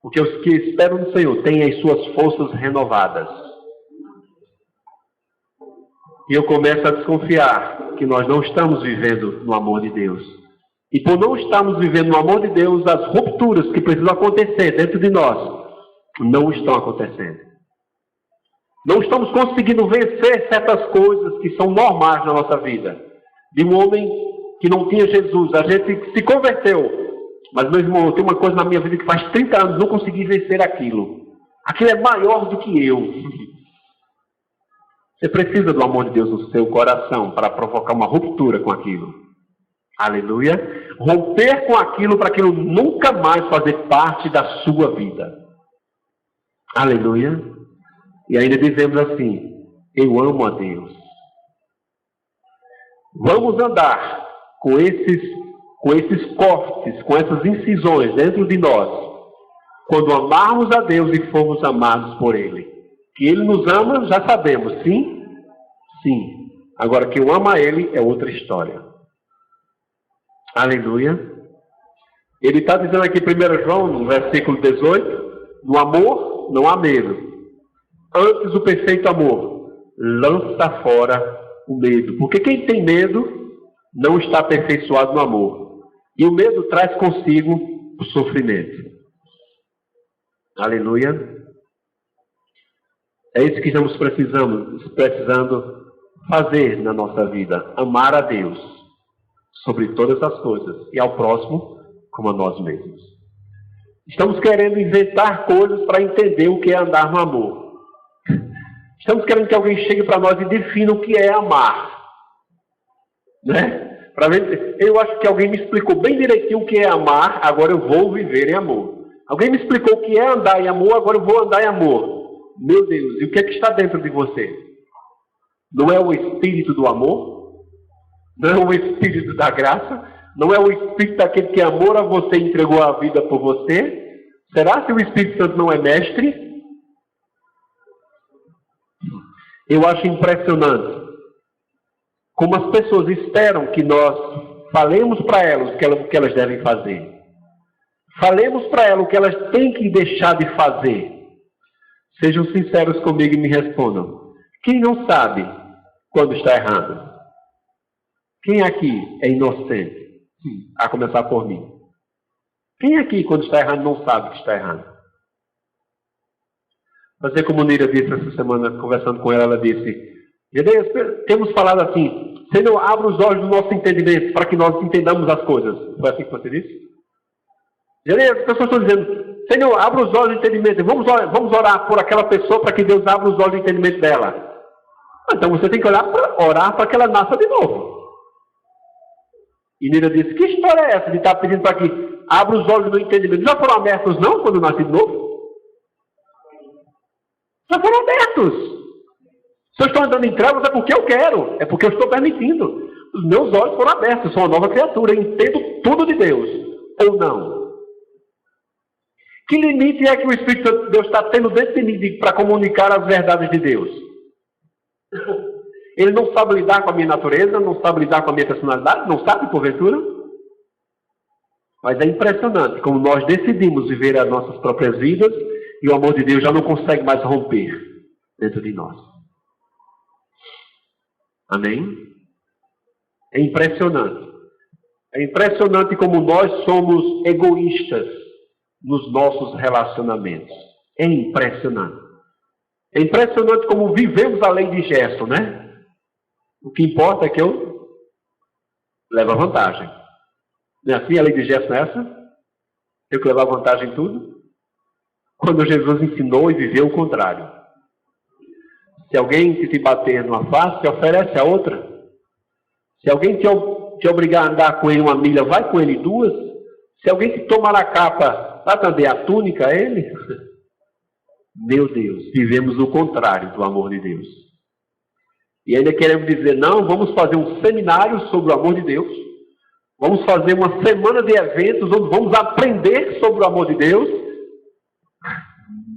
Porque os que esperam no Senhor têm as suas forças renovadas. E eu começo a desconfiar que nós não estamos vivendo no amor de Deus. E por não estarmos vivendo no amor de Deus, as rupturas que precisam acontecer dentro de nós não estão acontecendo. Não estamos conseguindo vencer certas coisas que são normais na nossa vida. De um homem que não tinha Jesus, a gente se converteu. Mas, meu irmão, tem uma coisa na minha vida que faz 30 anos não consegui vencer aquilo. Aquilo é maior do que eu. Você precisa do amor de Deus no seu coração para provocar uma ruptura com aquilo. Aleluia. Romper com aquilo para aquilo nunca mais fazer parte da sua vida. Aleluia. E ainda dizemos assim, eu amo a Deus. Vamos andar com esses cortes, com essas incisões dentro de nós, quando amarmos a Deus e formos amados por Ele. Que Ele nos ama, já sabemos, sim? Sim. Agora, que eu amo a Ele é outra história. Aleluia. Ele está dizendo aqui em 1 João, no versículo 18, no amor não há medo. Antes o perfeito amor lança fora o medo. Porque quem tem medo não está aperfeiçoado no amor. E o medo traz consigo o sofrimento. Aleluia. É isso que estamos precisando fazer na nossa vida. Amar a Deus sobre todas as coisas. E ao próximo como a nós mesmos. Estamos querendo inventar coisas para entender o que é andar no amor. Estamos querendo que alguém chegue para nós e defina o que é amar. Né? Eu acho que alguém me explicou bem direitinho o que é amar, agora eu vou viver em amor. Alguém me explicou o que é andar em amor, agora eu vou andar em amor. Meu Deus, e o que é que está dentro de você? Não é o espírito do amor? Não é o espírito da graça? Não é o espírito daquele que amor a você e entregou a vida por você? Será que o Espírito Santo não é mestre? Eu acho impressionante como as pessoas esperam que nós falemos para elas o que elas devem fazer. Falemos para elas o que elas têm que deixar de fazer. Sejam sinceros comigo e me respondam. Quem não sabe quando está errado? Quem aqui é inocente? A começar por mim. Quem aqui, quando está errado, não sabe que está errado? Fazer como Nira disse essa semana, conversando com ela, ela disse, temos falado assim, Senhor, abra os olhos do nosso entendimento para que nós entendamos as coisas. Foi assim que você disse? As pessoas estão dizendo, Senhor, abra os olhos do entendimento. Vamos orar por aquela pessoa para que Deus abra os olhos do entendimento dela. Então você tem que orar para que ela nasça de novo. E Nira disse, que história é essa de estar pedindo para que abra os olhos do entendimento? Já foram abertos não quando nasci de novo? Já foram abertos. Se eu estou andando em trevas é porque eu quero, é porque eu estou permitindo. Os meus olhos foram abertos, sou uma nova criatura, eu entendo tudo de Deus. Ou não? Que limite é que o Espírito de Deus está tendo dentro de mim para comunicar as verdades de Deus? Ele não sabe lidar com a minha natureza, não sabe lidar com a minha personalidade, não sabe porventura? Mas é impressionante como nós decidimos viver as nossas próprias vidas e o amor de Deus já não consegue mais romper dentro de nós. Amém? É impressionante. É impressionante como nós somos egoístas nos nossos relacionamentos. É impressionante. É impressionante como vivemos a lei de Gerson, né? O que importa é que eu levo a vantagem. Não é assim a lei de Gerson é essa? Eu que levar vantagem em tudo? Quando Jesus ensinou e viveu o contrário. Se alguém te bater numa face, te oferece a outra. Se alguém te obrigar a andar com ele 1 milha, vai com ele 2. Se alguém te tomar a capa, dá também a túnica a ele. Meu Deus, vivemos o contrário do amor de Deus. E ainda queremos dizer, não, vamos fazer um seminário sobre o amor de Deus. Vamos fazer uma semana de eventos onde vamos aprender sobre o amor de Deus.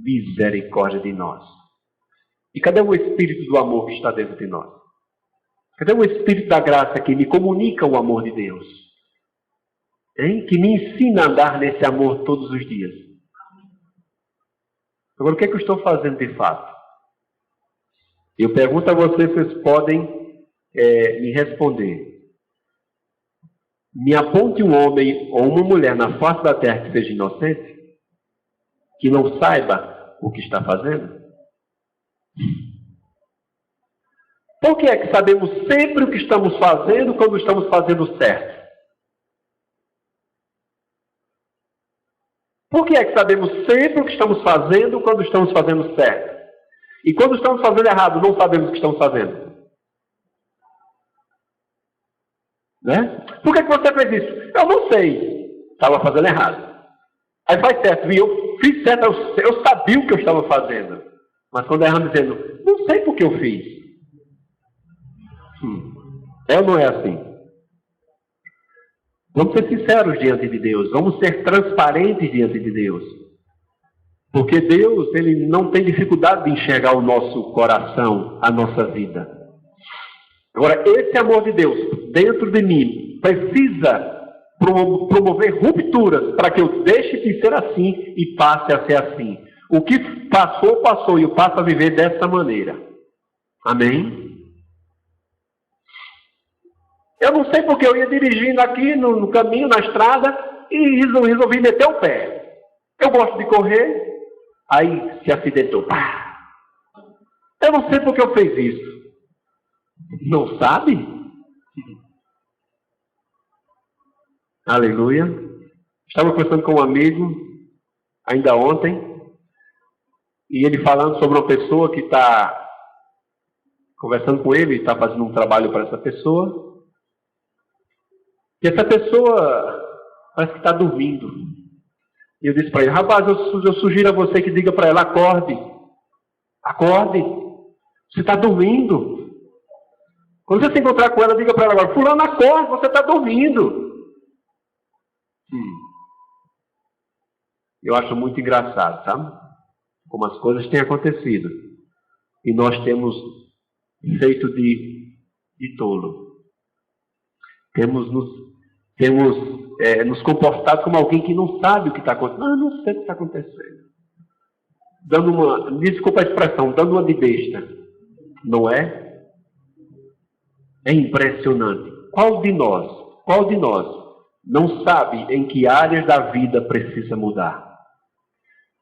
Misericórdia de nós. E cadê o Espírito do amor que está dentro de nós? Cadê o Espírito da graça que me comunica o amor de Deus? Hein? Que me ensina a andar nesse amor todos os dias. Agora, o que é que eu estou fazendo de fato? Eu pergunto a vocês se vocês podem me responder. Me aponte um homem ou uma mulher na face da terra que seja inocente, que não saiba o que está fazendo? Por que é que sabemos sempre o que estamos fazendo quando estamos fazendo certo? Por que é que sabemos sempre o que estamos fazendo quando estamos fazendo certo? E quando estamos fazendo errado, não sabemos o que estamos fazendo? Né? Por que você fez isso? Eu não sei. Estava fazendo errado. Aí faz certo. E eu fiz certo. Eu sabia o que eu estava fazendo. Mas quando erramos dizendo, não sei por que eu fiz. É ou não é assim? Vamos ser sinceros diante de Deus. Vamos ser transparentes diante de Deus. Porque Deus, Ele não tem dificuldade de enxergar o nosso coração, a nossa vida. Agora, esse amor de Deus dentro de mim precisa promover rupturas para que eu deixe de ser assim e passe a ser assim. O que passou, passou e eu passo a viver dessa maneira. Amém? Eu não sei porque eu ia dirigindo aqui no caminho, na estrada, e resolvi meter o pé. Eu gosto de correr, aí se acidentou. Eu não sei porque eu fiz isso. Não sabe? Aleluia. Estava conversando com um amigo, ainda ontem, e ele falando sobre uma pessoa que está conversando com ele, está fazendo um trabalho para essa pessoa. E essa pessoa parece que está dormindo. E eu disse para ele, rapaz, eu sugiro a você que diga para ela, acorde. Acorde. Você está dormindo. Quando você se encontrar com ela, diga para ela agora, fulano, acorde, você está dormindo. Eu acho muito engraçado, sabe? Como as coisas têm acontecido. E nós temos feito de tolo. Temos nos comportado como alguém que não sabe o que está acontecendo. Ah, não sei o que está acontecendo. Desculpa a expressão, dando uma de besta. Não é? É impressionante. Qual de nós não sabe em que áreas da vida precisa mudar?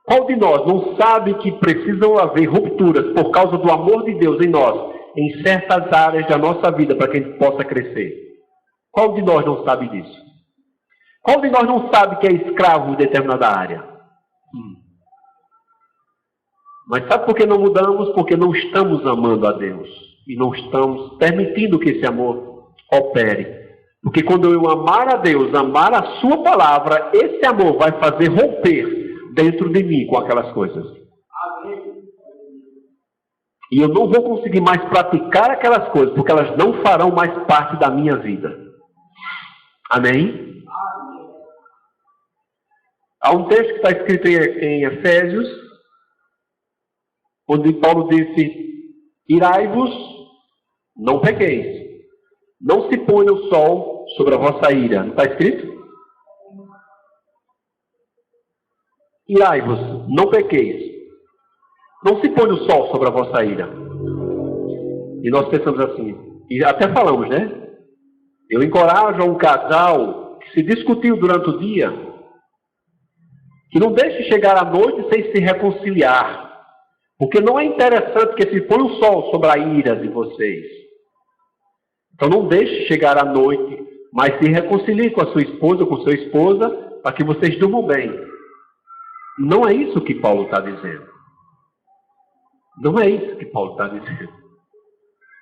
Qual de nós não sabe que precisam haver rupturas por causa do amor de Deus em nós, em certas áreas da nossa vida, para que a gente possa crescer? Qual de nós não sabe disso? Qual de nós não sabe que é escravo de determinada área? Mas sabe por que não mudamos? Porque não estamos amando a Deus. E não estamos permitindo que esse amor opere. Porque quando eu amar a Deus, amar a sua palavra, esse amor vai fazer romper dentro de mim com aquelas coisas. E eu não vou conseguir mais praticar aquelas coisas, porque elas não farão mais parte da minha vida. Amém? Há um texto que está escrito em Efésios, onde Paulo disse, irai-vos, não pequeis. Não se ponha o sol sobre a vossa ira. Não está escrito? Irai-vos, não pequeis. Não se põe o sol sobre a vossa ira. E nós pensamos assim, e até falamos, né? Eu encorajo a um casal que se discutiu durante o dia, que não deixe chegar à noite sem se reconciliar. Porque não é interessante que se põe o sol sobre a ira de vocês. Então não deixe chegar à noite, mas se reconcilie com a sua esposa, com sua esposa, para que vocês durmam bem. Não é isso que Paulo está dizendo. Não é isso que Paulo está dizendo.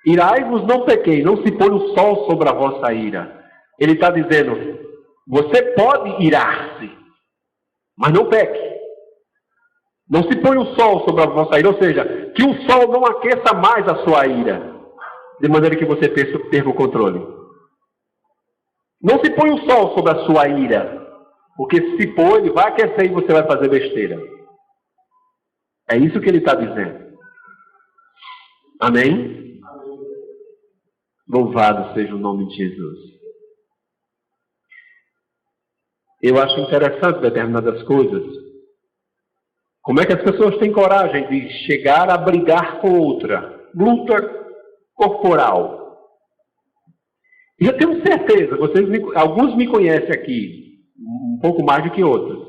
Irai-vos, não pequei, não se põe o sol sobre a vossa ira. Ele está dizendo, você pode irar-se, mas não peque. Não se põe o sol sobre a vossa ira, ou seja, que o sol não aqueça mais a sua ira, de maneira que você perca o controle. Não se põe o sol sobre a sua ira, porque se pôr, ele vai aquecer e você vai fazer besteira. É isso que ele está dizendo. Amém? Louvado seja o nome de Jesus. Eu acho interessante determinadas coisas. Como é que as pessoas têm coragem de chegar a brigar com outra? Luta corporal. E eu tenho certeza, alguns me conhecem aqui, um pouco mais do que outros.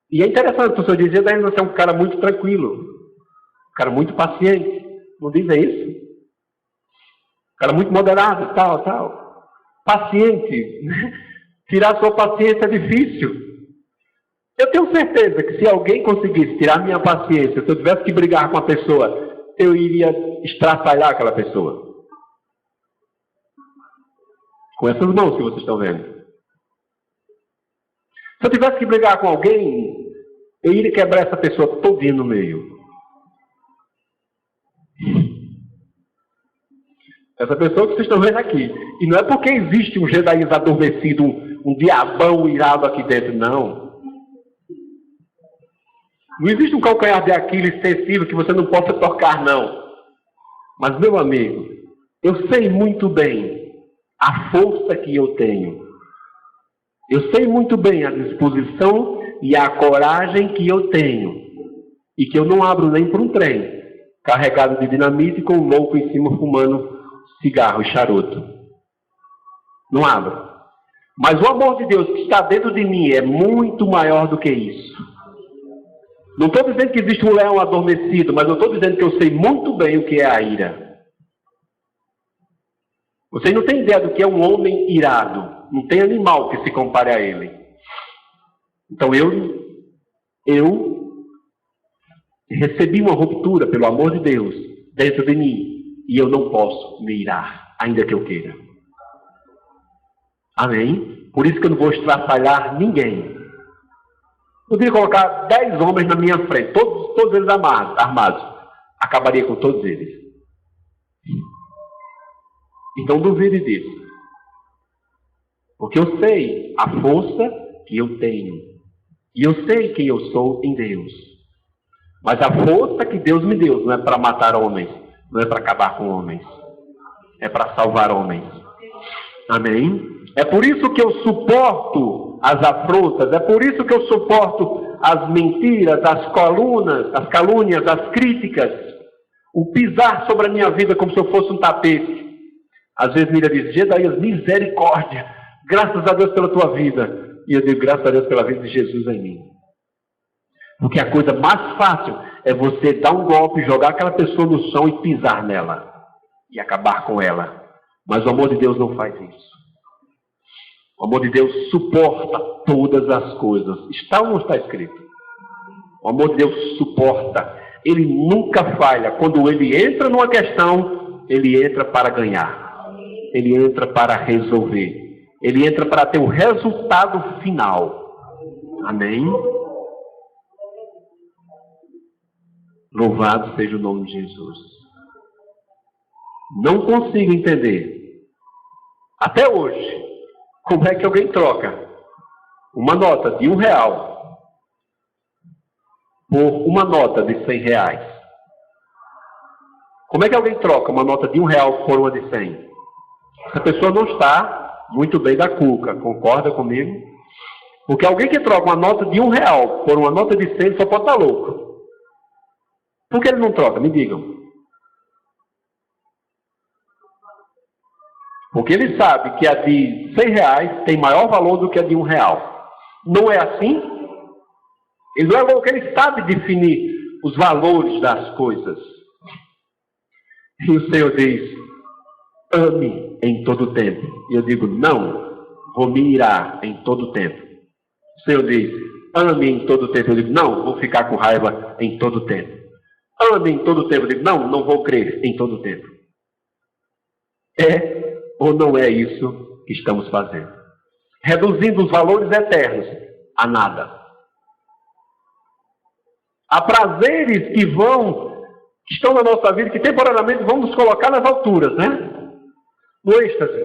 E é interessante, o senhor dizia que você é um cara muito tranquilo, um cara muito paciente. Não dizem isso? Um cara muito moderado, tal. Paciente. Tirar sua paciência é difícil. Eu tenho certeza que se alguém conseguisse tirar minha paciência, se eu tivesse que brigar com a pessoa, eu iria estraçalhar aquela pessoa. Com essas mãos que vocês estão vendo. Se eu tivesse que brigar com alguém, eu iria quebrar essa pessoa todinha no meio. Essa pessoa que vocês estão vendo aqui. E não é porque existe um Jedi adormecido, um diabão irado aqui dentro, não. Não existe um calcanhar de Aquiles sensível que você não possa tocar, não. Mas, meu amigo, eu sei muito bem a força que eu tenho. Eu sei muito bem a disposição e a coragem que eu tenho. E que eu não abro nem para um trem carregado de dinamite com um louco em cima fumando cigarro e charuto. Não abro. Mas o amor de Deus que está dentro de mim é muito maior do que isso. Não estou dizendo que existe um leão adormecido, mas eu estou dizendo que eu sei muito bem o que é a ira. Vocês não têm ideia do que é um homem irado. Não tem animal que se compare a ele. Então eu recebi uma ruptura, pelo amor de Deus, dentro de mim. E eu não posso me irar, ainda que eu queira. Amém? Por isso que eu não vou estraçalhar ninguém. Poderia colocar 10 homens na minha frente, todos eles armados. Acabaria com todos eles. Então duvide disso. Porque eu sei a força que eu tenho. E eu sei quem eu sou em Deus. Mas a força que Deus me deu não é para matar homens. Não é para acabar com homens. É para salvar homens. Amém? É por isso que eu suporto as afrontas. É por isso que eu suporto as mentiras, as calúnias, as críticas. O pisar sobre a minha vida como se eu fosse um tapete. Às vezes Miriam diz, Gedaías, misericórdia. Graças a Deus pela tua vida. E eu digo, graças a Deus pela vida de Jesus em mim. Porque a coisa mais fácil é você dar um golpe, jogar aquela pessoa no chão e pisar nela. E acabar com ela. Mas o amor de Deus não faz isso. O amor de Deus suporta todas as coisas. Está ou não está escrito? O amor de Deus suporta. Ele nunca falha. Quando ele entra numa questão, ele entra para ganhar. Ele entra para resolver. Ele entra para ter o resultado final. Amém? Louvado seja o nome de Jesus. Não consigo entender, até hoje, como é que alguém troca uma nota de R$1 por uma nota de R$100. Como é que alguém troca uma nota de R$1 por uma de 100? Essa pessoa não está muito bem da cuca, concorda comigo? Porque alguém que troca uma nota de R$1 por uma nota de 100 só pode estar louco. Por que ele não troca? Me digam. Porque ele sabe que a de R$100 tem maior valor do que a de R$1. Não é assim? Ele não é louco, ele sabe definir os valores das coisas. E o Senhor diz, ame em todo o tempo. E eu digo, não, vou me irar em todo o tempo. O Senhor diz, ame em todo o tempo. Eu digo, não, vou ficar com raiva em todo o tempo. Ame em todo o tempo. Eu digo, não, não vou crer em todo o tempo. É ou não é isso que estamos fazendo? Reduzindo os valores eternos a nada. Há prazeres que estão na nossa vida, que temporariamente vão nos colocar nas alturas, né? No êxtase.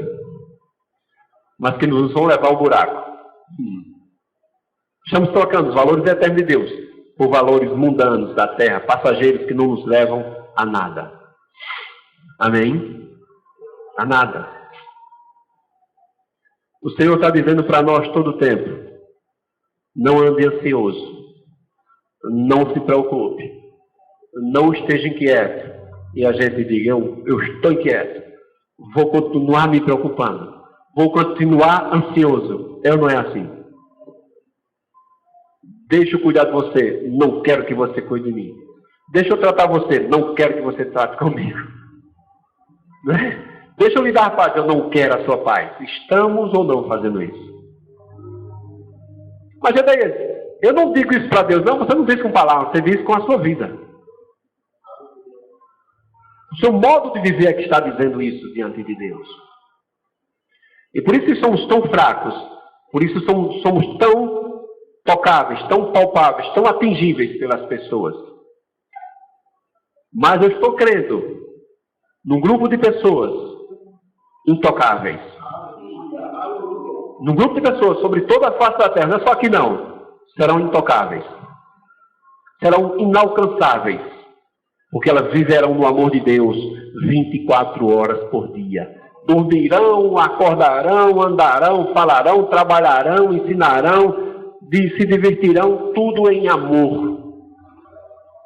Mas que nos vão levar ao buraco. Estamos trocando os valores eternos de Deus por valores mundanos da terra, passageiros que não nos levam a nada. Amém? A nada. O Senhor está dizendo para nós todo o tempo, não ande ansioso, não se preocupe, não esteja inquieto. E a gente diga, eu estou inquieto, vou continuar me preocupando, vou continuar ansioso. Não é assim. Deixa eu cuidar de você, não quero que você cuide de mim. Deixa eu tratar você, não quero que você trate comigo. Não é? Deixa eu lhe dar paz, eu não quero a sua paz. Estamos ou não fazendo isso? Mas eu não digo isso para Deus, não. Você não diz com palavras, você diz com a sua vida. O seu modo de viver é que está dizendo isso diante de Deus. E por isso que somos tão fracos, por isso somos tão tocáveis, tão palpáveis, tão atingíveis pelas pessoas. Mas eu estou crendo num grupo de pessoas intocáveis. Num grupo de pessoas sobre toda a face da terra, não é só aqui não, serão intocáveis. Serão inalcançáveis. Porque elas viverão no amor de Deus 24 horas por dia. Dormirão, acordarão, andarão, falarão, trabalharão, ensinarão, se divertirão, tudo em amor.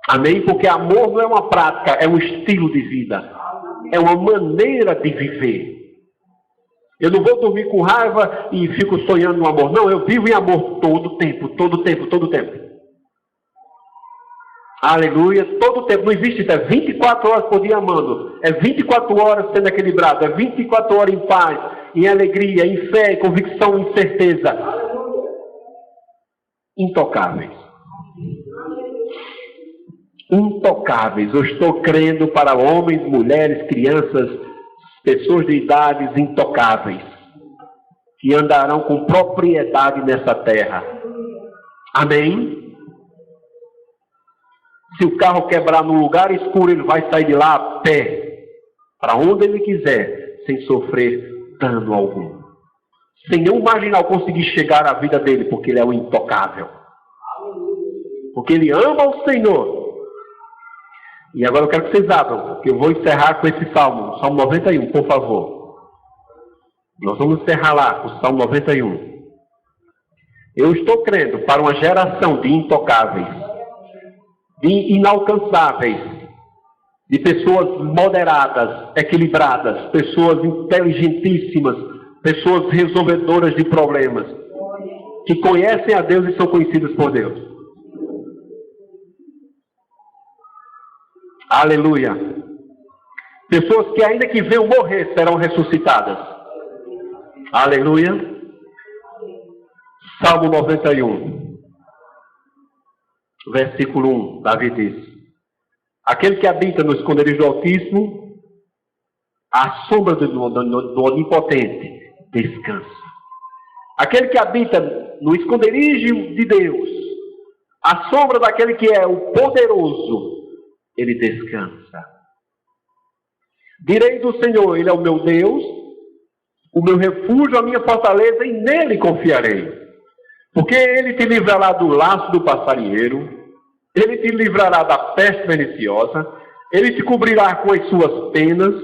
Amém? Porque amor não é uma prática, é um estilo de vida. É uma maneira de viver. Eu não vou dormir com raiva e fico sonhando no amor. Não, eu vivo em amor todo o tempo, todo o tempo, todo o tempo. Aleluia, todo o tempo. Não existe isso, é 24 horas por dia amando. É 24 horas sendo equilibrado. É 24 horas em paz, em alegria, em fé, em convicção, em certeza. Intocáveis. Intocáveis. Eu estou crendo para homens, mulheres, crianças, pessoas de idades intocáveis, que andarão com propriedade nessa terra. Amém? Se o carro quebrar num lugar escuro, ele vai sair de lá a pé, para onde ele quiser, sem sofrer dano algum. Sem nenhum marginal conseguir chegar à vida dele, porque ele é o intocável. Porque ele ama o Senhor. E agora eu quero que vocês abram, porque eu vou encerrar com esse Salmo, Salmo 91, por favor. Nós vamos encerrar lá com o Salmo 91. Eu estou crendo para uma geração de intocáveis, de inalcançáveis, de pessoas moderadas, equilibradas, pessoas inteligentíssimas, pessoas resolvedoras de problemas, que conhecem a Deus e são conhecidas por Deus. Aleluia. Pessoas que ainda que venham morrer serão ressuscitadas. Aleluia. Salmo 91. Versículo 1. Davi diz: aquele que habita no esconderijo do Altíssimo, à sombra do Onipotente, descansa. Aquele que habita no esconderijo de Deus, à sombra daquele que é o poderoso, ele descansa. Direi do Senhor, ele é o meu Deus, o meu refúgio, a minha fortaleza, e nele confiarei. Porque ele te livrará do laço do passarinheiro, ele te livrará da peste perniciosa, ele te cobrirá com as suas penas,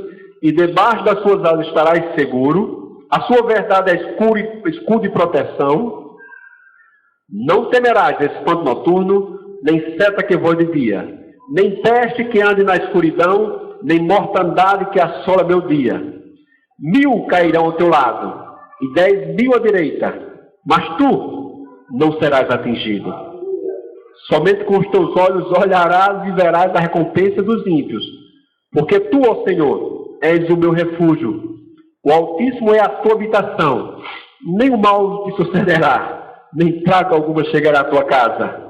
e debaixo das suas asas estarás seguro. A sua verdade é escudo e proteção. Não temerás espanto noturno, nem seta que voe de dia, nem peste que ande na escuridão, nem mortandade que assola meu dia. 1000 cairão ao teu lado, e 10.000 à direita, mas tu não serás atingido. Somente com os teus olhos olharás e verás a recompensa dos ímpios, porque tu, ó Senhor, és o meu refúgio. O Altíssimo é a tua habitação. Nem o mal te sucederá, nem praga alguma chegará à tua casa.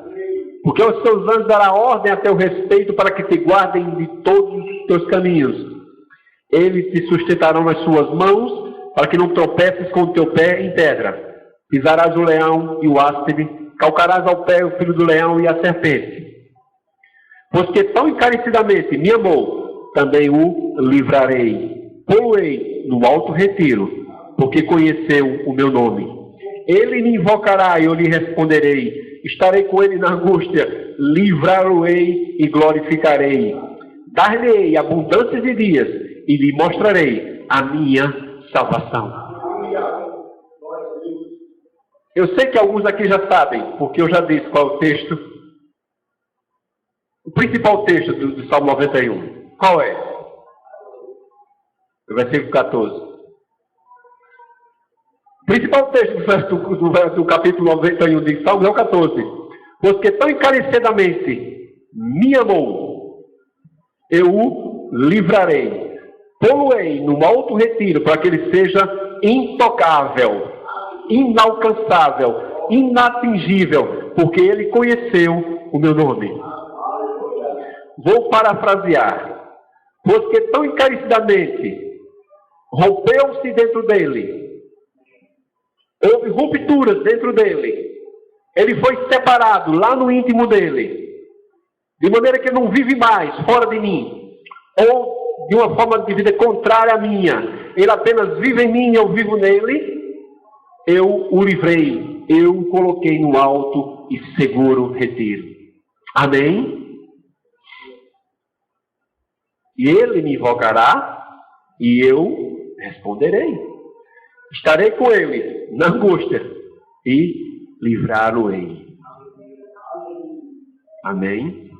Porque aos teus anjos dará ordem a teu respeito para que te guardem de todos os teus caminhos. Eles te sustentarão nas suas mãos, para que não tropeces com o teu pé em pedra. Pisarás o leão e o áspide, calcarás ao pé o filho do leão e a serpente. Pois que tão encarecidamente me amou, também o livrarei. Pô-lo-ei no alto retiro, porque conheceu o meu nome. Ele me invocará e eu lhe responderei. Estarei com ele na angústia, livrá-lo-ei e glorificarei. Dar-lhe-ei abundância de dias e lhe mostrarei a minha salvação. Eu sei que alguns aqui já sabem, porque eu já disse qual é o texto. O principal texto do Salmo 91. Qual é? O versículo 14. O principal texto do capítulo 91 de Salmos é o 14. Pois que tão encarecidamente me amou, eu o livrarei. Pô-lo-ei num alto retiro, para que ele seja intocável, inalcançável, inatingível, porque ele conheceu o meu nome. Vou parafrasear. Pois que tão encarecidamente rompeu-se dentro dele, houve rupturas dentro dele, ele foi separado lá no íntimo dele, de maneira que não vive mais fora de mim, ou de uma forma de vida contrária à minha, ele apenas vive em mim e eu vivo nele. Eu o livrei, eu o coloquei no alto e seguro retiro. Amém? E ele me invocará e eu responderei. Estarei com ele na angústia e livrá-lo-ei. Amém?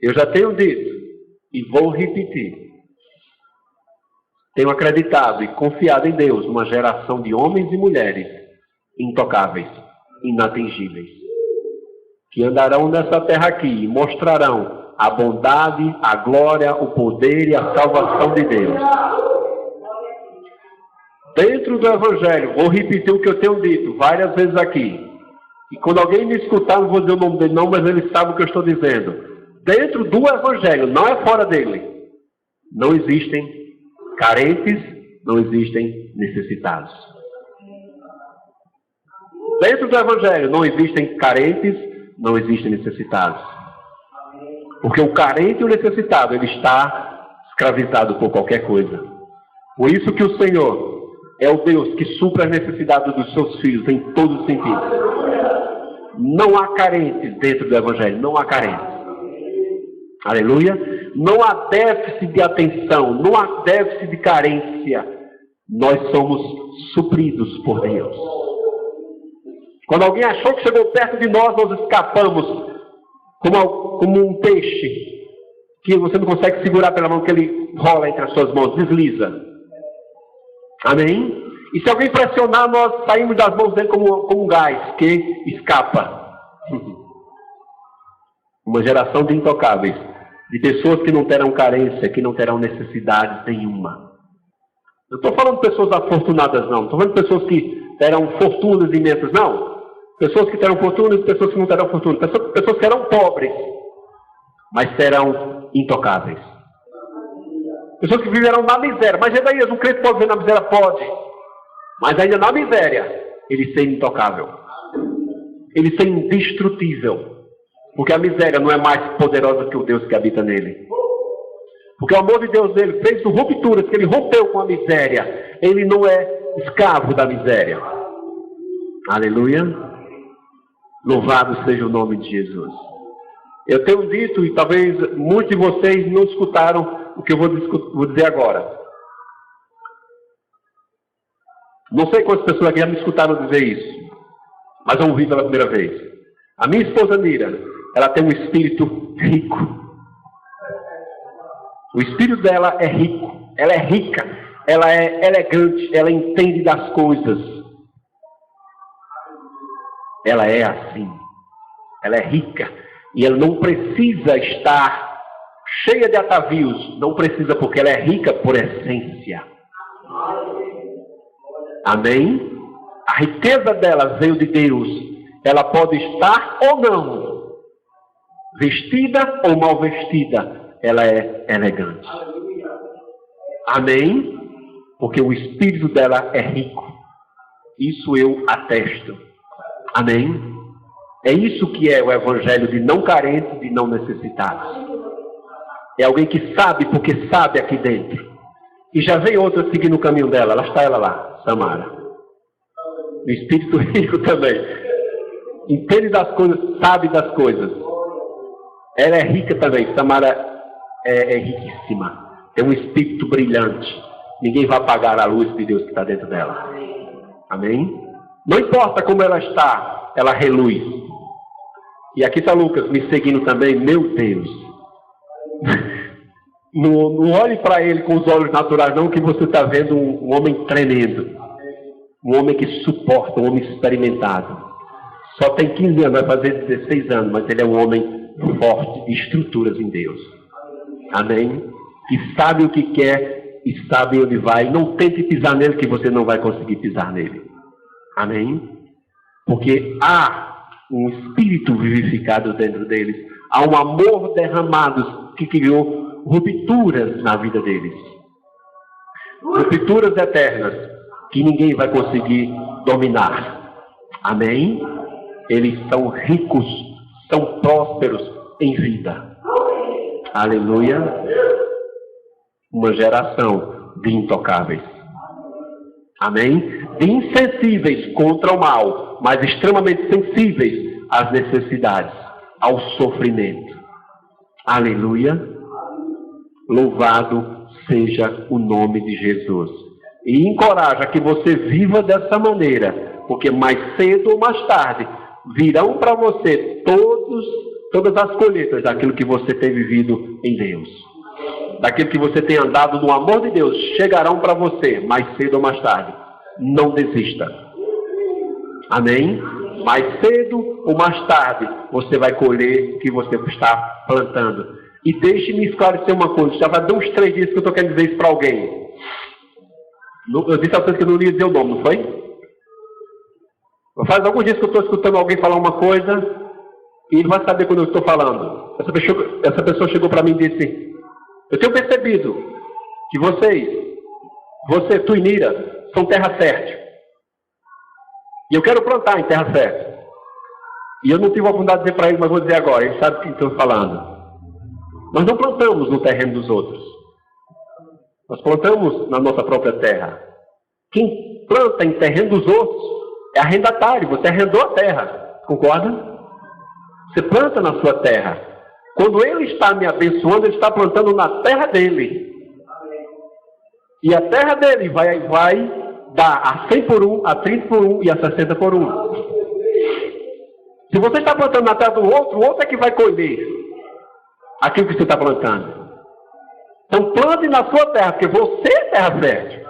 Eu já tenho dito e vou repetir. Tenho acreditado e confiado em Deus uma geração de homens e mulheres intocáveis, inatingíveis, que andarão nessa terra aqui e mostrarão a bondade, a glória, o poder e a salvação de Deus. Dentro do Evangelho, vou repetir o que eu tenho dito várias vezes aqui. E quando alguém me escutar, não vou dizer o nome dele não, mas ele sabe o que eu estou dizendo. Dentro do Evangelho, não é fora dele, não existem carentes, não existem necessitados. Dentro do Evangelho não existem carentes, não existem necessitados. Porque o carente e o necessitado, ele está escravizado por qualquer coisa. Por isso que o Senhor é o Deus que supra as necessidades dos seus filhos em todos os sentidos. Não há carentes dentro do Evangelho, não há carentes. Aleluia. Não há déficit de atenção, não há déficit de carência. Nós somos supridos por Deus. Quando alguém achou que chegou perto de nós, nós escapamos como um peixe que você não consegue segurar pela mão, que ele rola entre as suas mãos, desliza. Amém? E se alguém pressionar, nós saímos das mãos dele como um gás que escapa. Uma geração de intocáveis. De pessoas que não terão carência, que não terão necessidade nenhuma. Não estou falando de pessoas afortunadas, não. Estou falando de pessoas que terão fortunas imensas, não. Pessoas que terão fortunas e pessoas que não terão fortuna. Pessoas que serão pobres, mas serão intocáveis. Pessoas que viverão na miséria. Mas, Edaías, um crente pode viver na miséria? Pode. Mas ainda na miséria, ele ser intocável. Ele ser indestrutível. Porque a miséria não é mais poderosa que o Deus que habita nele. Porque o amor de Deus nele fez rupturas, que ele rompeu com a miséria. Ele não é escravo da miséria. Aleluia. Louvado seja o nome de Jesus. Eu tenho dito, e talvez muitos de vocês não escutaram o que eu vou dizer agora. Não sei quantas pessoas aqui já me escutaram dizer isso. mas vamos ouvir pela primeira vez. A minha esposa Nira, ela tem um espírito rico. O espírito dela é rico, ela é rica, ela é elegante, ela entende das coisas. Ela é assim, ela é rica, e ela não precisa estar cheia de atavios, não precisa, porque ela é rica por essência. Amém? A riqueza dela veio de Deus. Ela pode estar ou não, vestida ou mal vestida, ela é elegante. Amém? Porque o espírito dela é rico. Isso eu atesto. Amém? É isso que é o evangelho de não carentes, de não necessitados. É alguém que sabe, porque sabe aqui dentro. E já veio outra seguindo o caminho dela. Lá está ela lá, Samara. O espírito rico também. Entende das coisas, sabe das coisas. Ela é rica também. Samara é riquíssima. Tem um espírito brilhante. Ninguém vai apagar a luz de Deus que está dentro dela. Amém? Não importa como ela está, ela reluz. E aqui está Lucas me seguindo também. Meu Deus. Não olhe para ele com os olhos naturais, não, que você está vendo um homem tremendo. Um homem que suporta, um homem experimentado. Só tem 15 anos, vai fazer 16 anos, mas ele é um homem forte, de estruturas em Deus. Amém? Que sabe o que quer e sabe onde vai. Não tente pisar nele, que você não vai conseguir pisar nele. Amém? Porque há um espírito vivificado dentro deles. Há um amor derramado que criou rupturas na vida deles. Rupturas eternas que ninguém vai conseguir dominar. Amém? Eles são ricos, são prósperos em vida. Aleluia. Uma geração de intocáveis. Amém? De insensíveis contra o mal, mas extremamente sensíveis às necessidades, ao sofrimento. Aleluia. Louvado seja o nome de Jesus. E encoraja que você viva dessa maneira, porque mais cedo ou mais tarde virão para você todas as colheitas daquilo que você tem vivido em Deus. Daquilo que você tem andado no amor de Deus, chegarão para você mais cedo ou mais tarde. Não desista. Amém? Mais cedo ou mais tarde você vai colher o que você está plantando. E deixe-me esclarecer uma coisa. Já vai dar uns 3 dias que eu estou querendo dizer isso para alguém. Eu disse a vocês que eu não ia dizer o nome, não foi? Faz alguns dias que eu estou escutando alguém falar uma coisa e ele vai saber quando eu estou falando. Essa pessoa chegou para mim e disse: eu tenho percebido que você, tu e Nira, são terra fértil. E eu quero plantar em terra fértil. E eu não tive a oportunidade de dizer para ele, mas vou dizer agora. Ele sabe o que estou falando. Nós não plantamos no terreno dos outros. Nós plantamos na nossa própria terra. Quem planta em terreno dos outros é arrendatário. Você arrendou a terra. Concorda? Você planta na sua terra. Quando ele está me abençoando, ele está plantando na terra dele. E a terra dele vai dar a 100 por 1, a 30 por 1 e a 60 por 1. Se você está plantando na terra do outro, o outro é que vai colher aquilo que você está plantando. Então plante na sua terra, porque você é terra fértil.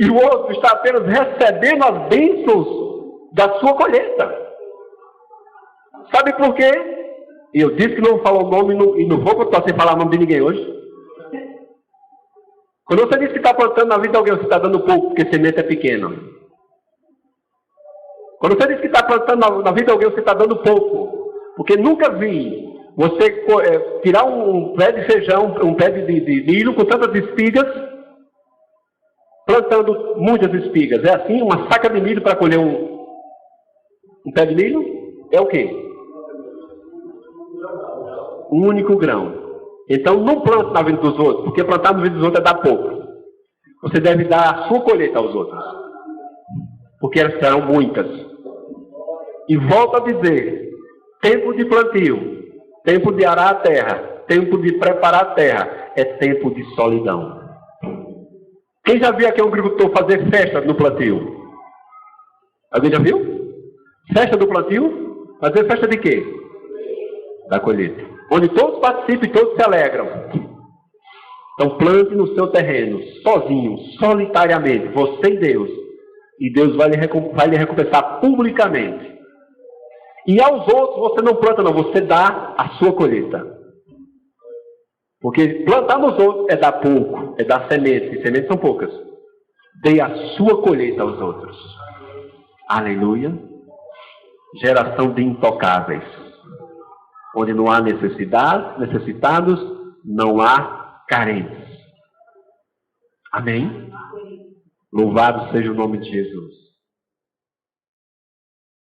E o outro está apenas recebendo as bênçãos da sua colheita. Sabe por quê? Eu disse que não vou falar o nome e não vou continuar sem falar o nome de ninguém hoje. Quando você diz que está plantando na vida de alguém, você está dando pouco, porque a semente é pequena. Quando você diz que está plantando na vida de alguém, você está dando pouco. Porque nunca vi você tirar um pé de feijão, um pé de milho com tantas espigas, plantando muitas espigas. É assim, uma saca de milho para colher um pé de milho? É o quê? Um único grão. Então não plante na vida dos outros, porque plantar na vida dos outros é dar pouco. Você deve dar a sua colheita aos outros, porque elas serão muitas. E volto a dizer, tempo de plantio, tempo de arar a terra, tempo de preparar a terra, é tempo de solidão. Quem já viu aqui um agricultor fazer festa no plantio? Alguém já viu? Festa do plantio? Fazer festa de quê? Da colheita. Onde todos participam e todos se alegram. Então plante no seu terreno, sozinho, solitariamente, você e Deus. E Deus vai lhe recompensar publicamente. E aos outros você não planta não, você dá a sua colheita. Porque plantar nos outros é dar pouco, é dar sementes, e sementes são poucas. Dê a sua colheita aos outros. Aleluia. Geração de intocáveis. Onde não há necessitados, não há carentes. Amém? Louvado seja o nome de Jesus.